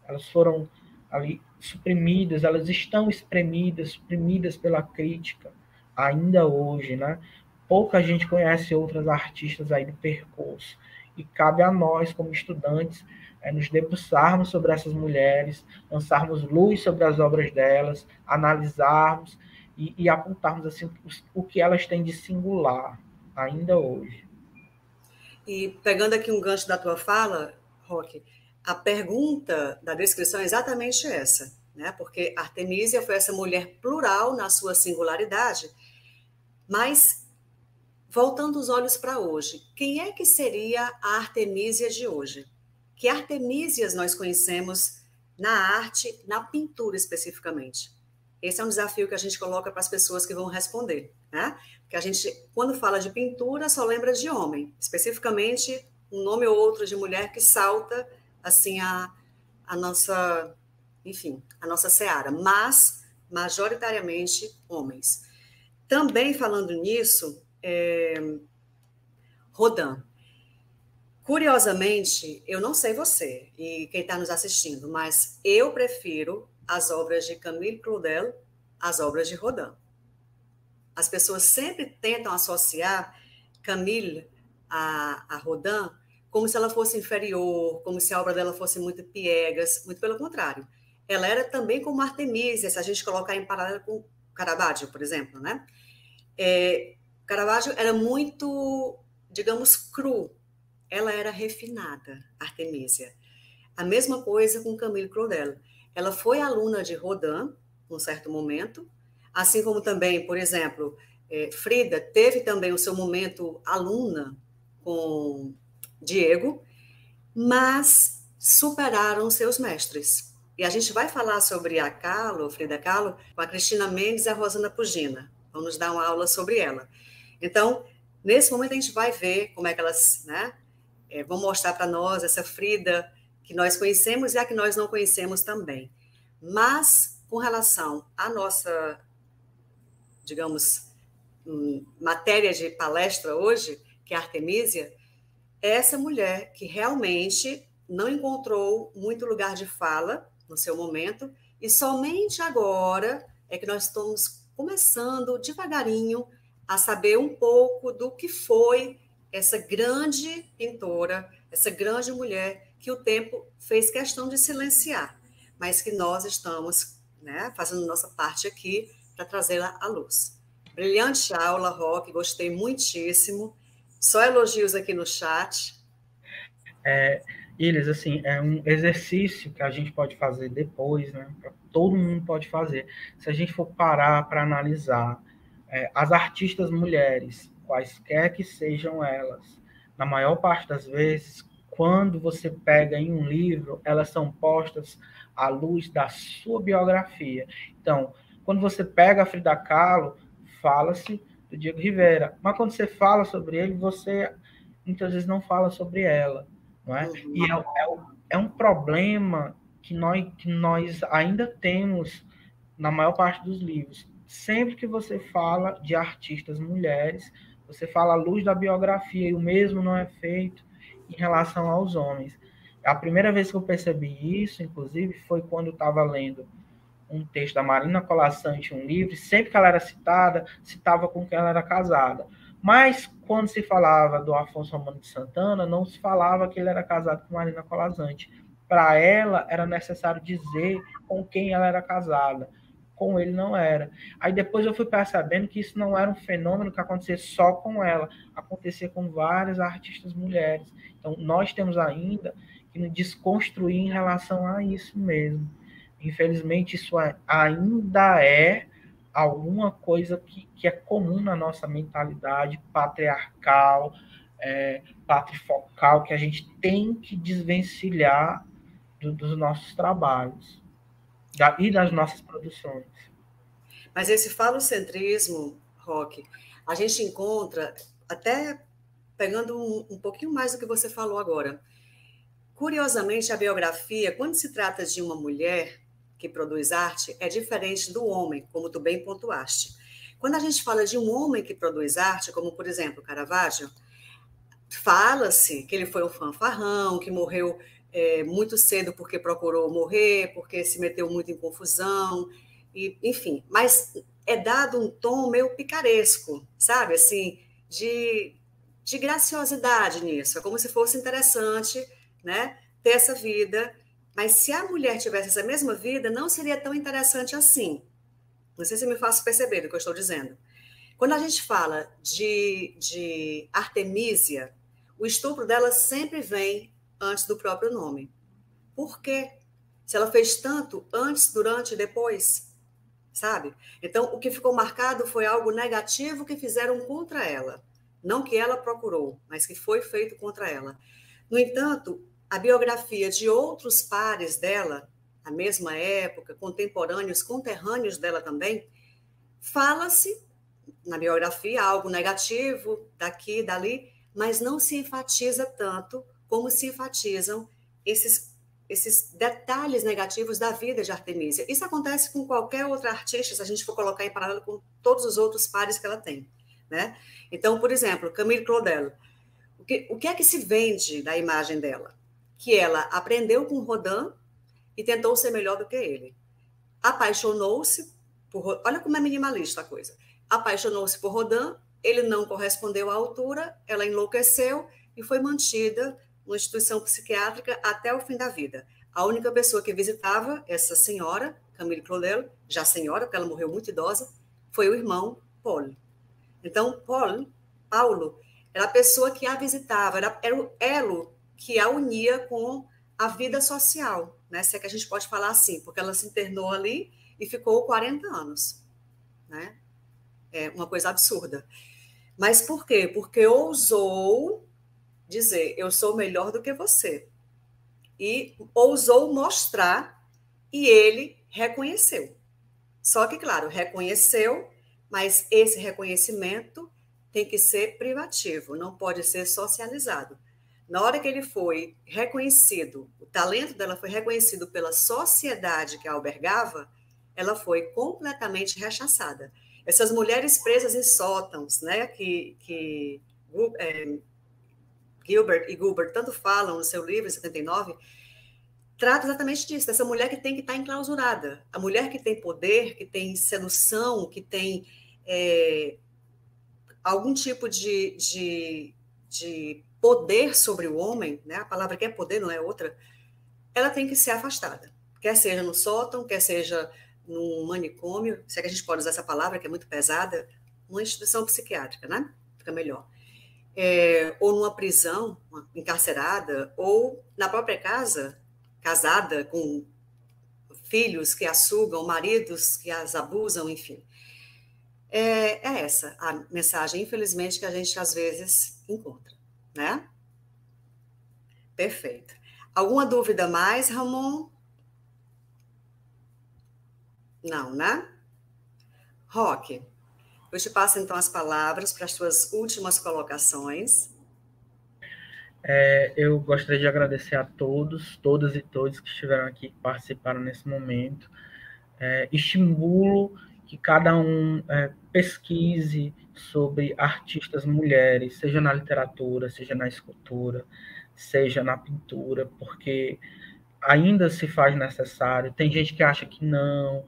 Speaker 2: Elas foram ali suprimidas, elas estão espremidas, suprimidas pela crítica, ainda hoje, né? Pouca gente conhece outras artistas aí do percurso. E cabe a nós, como estudantes, nos debruçarmos sobre essas mulheres, lançarmos luz sobre as obras delas, analisarmos e apontarmos assim o que elas têm de singular ainda hoje.
Speaker 1: E pegando aqui um gancho da tua fala, Roque, a pergunta da descrição é exatamente essa, né? Porque Artemísia foi essa mulher plural na sua singularidade, mas voltando os olhos para hoje, quem é que seria a Artemísia de hoje? Que Artemísias nós conhecemos na arte, na pintura especificamente? Esse é um desafio que a gente coloca para as pessoas que vão responder, né? Porque a gente, quando fala de pintura, só lembra de homem, especificamente um nome ou outro de mulher que salta assim a nossa, enfim, a nossa seara, mas majoritariamente homens. Também falando nisso, Rodin. Curiosamente, eu não sei você e quem está nos assistindo, mas eu prefiro as obras de Camille Claudel às obras de Rodin. As pessoas sempre tentam associar Camille a Rodin como se ela fosse inferior, como se a obra dela fosse muito piegas, muito pelo contrário. Ela era também como Artemisia, se a gente colocar em paralelo com Caravaggio, por exemplo, né? Caravaggio era muito, digamos, cru. Ela era refinada, Artemisia. A mesma coisa com Camille Claudel. Ela foi aluna de Rodin, num certo momento, assim como também, por exemplo, Frida teve também o seu momento aluna com Diego, mas superaram seus mestres. E a gente vai falar sobre a Kahlo, Frida Kahlo, com a Cristina Mendes e a Rosana Pugina. Vamos dar uma aula sobre ela. Então, nesse momento a gente vai ver como é que elas, né, vão mostrar para nós essa Frida que nós conhecemos e a que nós não conhecemos também. Mas, com relação à nossa, digamos, matéria de palestra hoje, que é a Artemisia, é essa mulher que realmente não encontrou muito lugar de fala no seu momento e somente agora é que nós estamos começando devagarinho a saber um pouco do que foi essa grande pintora, essa grande mulher que o tempo fez questão de silenciar, mas que nós estamos, né, fazendo nossa parte aqui para trazê-la à luz. Brilhante aula, Roque, gostei muitíssimo. Só elogios aqui no chat.
Speaker 2: Iris, assim, é um exercício que a gente pode fazer depois, né? Todo mundo pode fazer. Se a gente for parar para analisar as artistas mulheres, quaisquer que sejam elas, na maior parte das vezes, quando você pega em um livro, elas são postas à luz da sua biografia. Então, quando você pega a Frida Kahlo, fala-se do Diego Rivera, mas quando você fala sobre ele, você muitas vezes não fala sobre ela. Não é? E é um problema que nós ainda temos na maior parte dos livros. Sempre que você fala de artistas mulheres, você fala à luz da biografia, e o mesmo não é feito em relação aos homens. A primeira vez que eu percebi isso, inclusive, foi quando eu estava lendo um texto da Marina Colasanti, um livro, sempre que ela era citada, citava com quem ela era casada. Mas, quando se falava do Afonso Romano de Santana, não se falava que ele era casado com Marina Colasanti. Para ela, era necessário dizer com quem ela era casada. Com ele, não era. Aí, depois eu fui percebendo que isso não era um fenômeno que acontecia só com ela. Acontecia com várias artistas mulheres. Então, nós temos ainda que nos desconstruir em relação a isso mesmo. Infelizmente, isso ainda é alguma coisa que é comum na nossa mentalidade patriarcal, patrifocal, que a gente tem que desvencilhar dos nossos trabalhos e das nossas produções.
Speaker 1: Mas esse falocentrismo, Roque, a gente encontra, até pegando um pouquinho mais do que você falou agora. Curiosamente, a biografia, quando se trata de uma mulher que produz arte, é diferente do homem, como tu bem pontuaste. Quando a gente fala de um homem que produz arte, como por exemplo Caravaggio, fala-se que ele foi um fanfarrão, que morreu muito cedo porque procurou morrer, porque se meteu muito em confusão, e, enfim. Mas é dado um tom meio picaresco, sabe? Assim, de graciosidade nisso. É como se fosse interessante, né, ter essa vida. Mas se a mulher tivesse essa mesma vida, não seria tão interessante assim. Não sei se me faço perceber do que eu estou dizendo. Quando a gente fala de Artemísia, o estupro dela sempre vem antes do próprio nome. Por quê? Se ela fez tanto antes, durante e depois, sabe? Então, o que ficou marcado foi algo negativo que fizeram contra ela. Não que ela procurou, mas que foi feito contra ela. No entanto, a biografia de outros pares dela, na mesma época, contemporâneos, conterrâneos dela também, fala-se na biografia algo negativo daqui e dali, mas não se enfatiza tanto como se enfatizam esses detalhes negativos da vida de Artemisia. Isso acontece com qualquer outra artista, se a gente for colocar em paralelo com todos os outros pares que ela tem, né? Então, por exemplo, Camille Claudel, o que é que se vende da imagem dela? Que ela aprendeu com Rodin e tentou ser melhor do que ele. Apaixonou-se por... Olha como é minimalista a coisa. Apaixonou-se por Rodin, ele não correspondeu à altura, ela enlouqueceu e foi mantida numa instituição psiquiátrica até o fim da vida. A única pessoa que visitava essa senhora, Camille Claudel, já senhora, porque ela morreu muito idosa, foi o irmão Paul. Então, Paulo, era a pessoa que a visitava, era o elo que a unia com a vida social, né? Se é que a gente pode falar assim, porque ela se internou ali e ficou 40 anos, né? É uma coisa absurda. Mas por quê? Porque ousou dizer, eu sou melhor do que você. E ousou mostrar e ele reconheceu. Só que, claro, reconheceu, mas esse reconhecimento tem que ser privativo, não pode ser socializado. Na hora que ele foi reconhecido, o talento dela foi reconhecido pela sociedade que a albergava, ela foi completamente rechaçada. Essas mulheres presas em sótãos, né, que Gilbert e Gilbert tanto falam no seu livro, em 79, trata exatamente disso, dessa mulher que tem que estar enclausurada. A mulher que tem poder, que tem sedução, que tem algum tipo de poder sobre o homem, né? A palavra que é poder, não é outra, ela tem que ser afastada. Quer seja no sótão, quer seja num manicômio, se é que a gente pode usar essa palavra, que é muito pesada, uma instituição psiquiátrica, né? Fica melhor. Ou numa prisão, encarcerada, ou na própria casa, casada com filhos que a sugam, maridos que as abusam, enfim. É essa a mensagem, infelizmente, que a gente às vezes encontra, né? Perfeito. Alguma dúvida mais, Ramon? Não, né? Roque, eu te passo então as palavras para as suas últimas colocações.
Speaker 2: Eu gostaria de agradecer a todos, todas e todos que estiveram aqui, que participaram nesse momento. Estimulo que cada um pesquise sobre artistas mulheres, seja na literatura, seja na escultura, seja na pintura, porque ainda se faz necessário. Tem gente que acha que não,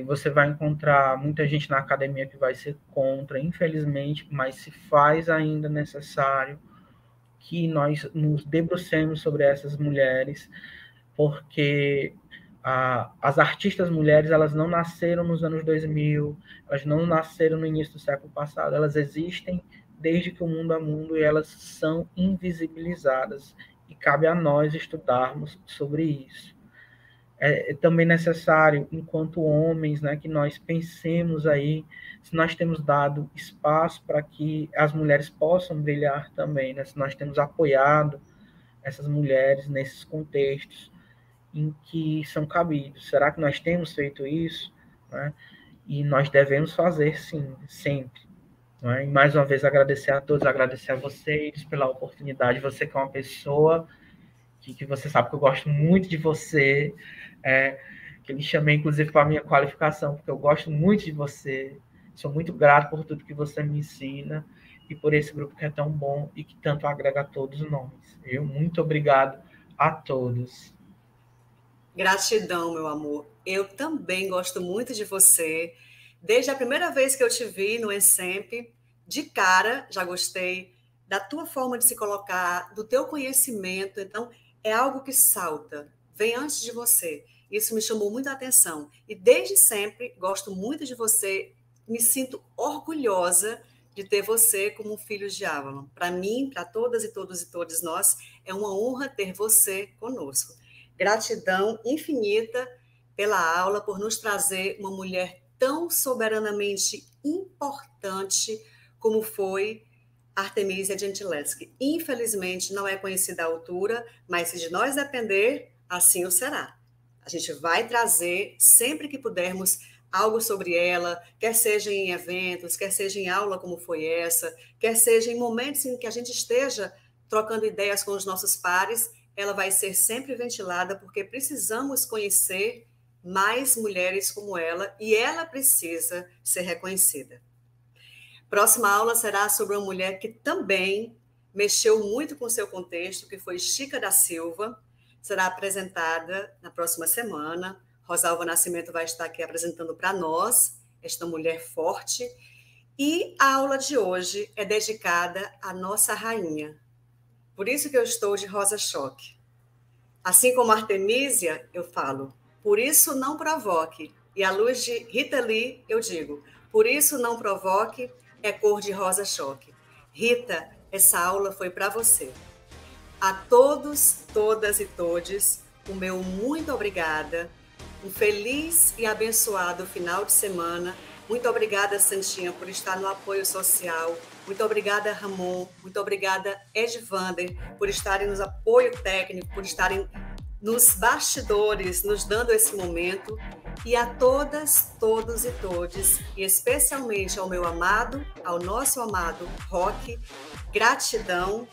Speaker 2: você vai encontrar muita gente na academia que vai ser contra, infelizmente, mas se faz ainda necessário que nós nos debrucemos sobre essas mulheres, porque as artistas mulheres, elas não nasceram nos anos 2000, elas não nasceram no início do século passado, elas existem desde que o mundo é mundo e elas são invisibilizadas, e cabe a nós estudarmos sobre isso. É também necessário, enquanto homens, né, que nós pensemos aí se nós temos dado espaço para que as mulheres possam brilhar também, né, se nós temos apoiado essas mulheres nesses contextos em que são cabidos. Será que nós temos feito isso? Né? E nós devemos fazer, sim, sempre. Né? E mais uma vez agradecer a todos, agradecer a vocês pela oportunidade. Você que é uma pessoa que você sabe que eu gosto muito de você, que eu lhe chamei, inclusive, para a minha qualificação, porque eu gosto muito de você, sou muito grato por tudo que você me ensina e por esse grupo que é tão bom e que tanto agrega a todos nós. Muito obrigado a todos.
Speaker 1: Gratidão, meu amor. Eu também gosto muito de você. Desde a primeira vez que eu te vi no Encemp, de cara, já gostei da tua forma de se colocar, do teu conhecimento. Então, é algo que salta, vem antes de você. Isso me chamou muita atenção. E desde sempre, gosto muito de você, me sinto orgulhosa de ter você como um filho de Avalon. Para mim, para todas e todos e todos nós, é uma honra ter você conosco. Gratidão infinita pela aula, por nos trazer uma mulher tão soberanamente importante como foi Artemisia Gentileschi. Infelizmente, não é conhecida à altura, mas se de nós depender, assim o será. A gente vai trazer, sempre que pudermos, algo sobre ela, quer seja em eventos, quer seja em aula como foi essa, quer seja em momentos em que a gente esteja trocando ideias com os nossos pares, ela vai ser sempre ventilada, porque precisamos conhecer mais mulheres como ela e ela precisa ser reconhecida. Próxima aula será sobre uma mulher que também mexeu muito com o seu contexto, que foi Chica da Silva. Será apresentada na próxima semana. Rosalva Nascimento vai estar aqui apresentando para nós esta mulher forte. E a aula de hoje é dedicada à nossa rainha. Por isso que eu estou de rosa-choque. Assim como Artemisia, eu falo, por isso não provoque. E à luz de Rita Lee, eu digo, por isso não provoque, é cor de rosa-choque. Rita, essa aula foi para você. A todos, todas e todes, o meu muito obrigada. Um feliz e abençoado final de semana. Muito obrigada, Santinha, por estar no apoio social. Muito obrigada, Ramon. Muito obrigada, Edvander, por estarem no apoio técnico, por estarem nos bastidores, nos dando esse momento. E a todas, todos e todes, e especialmente ao meu amado, ao nosso amado Roque, gratidão.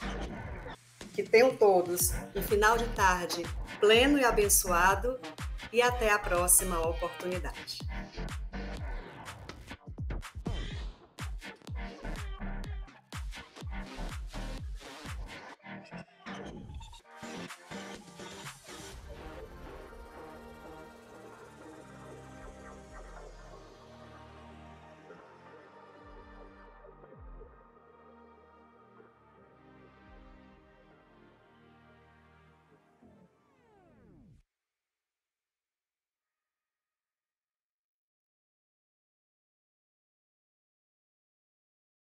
Speaker 1: Que tenham todos um final de tarde pleno e abençoado. E até a próxima oportunidade.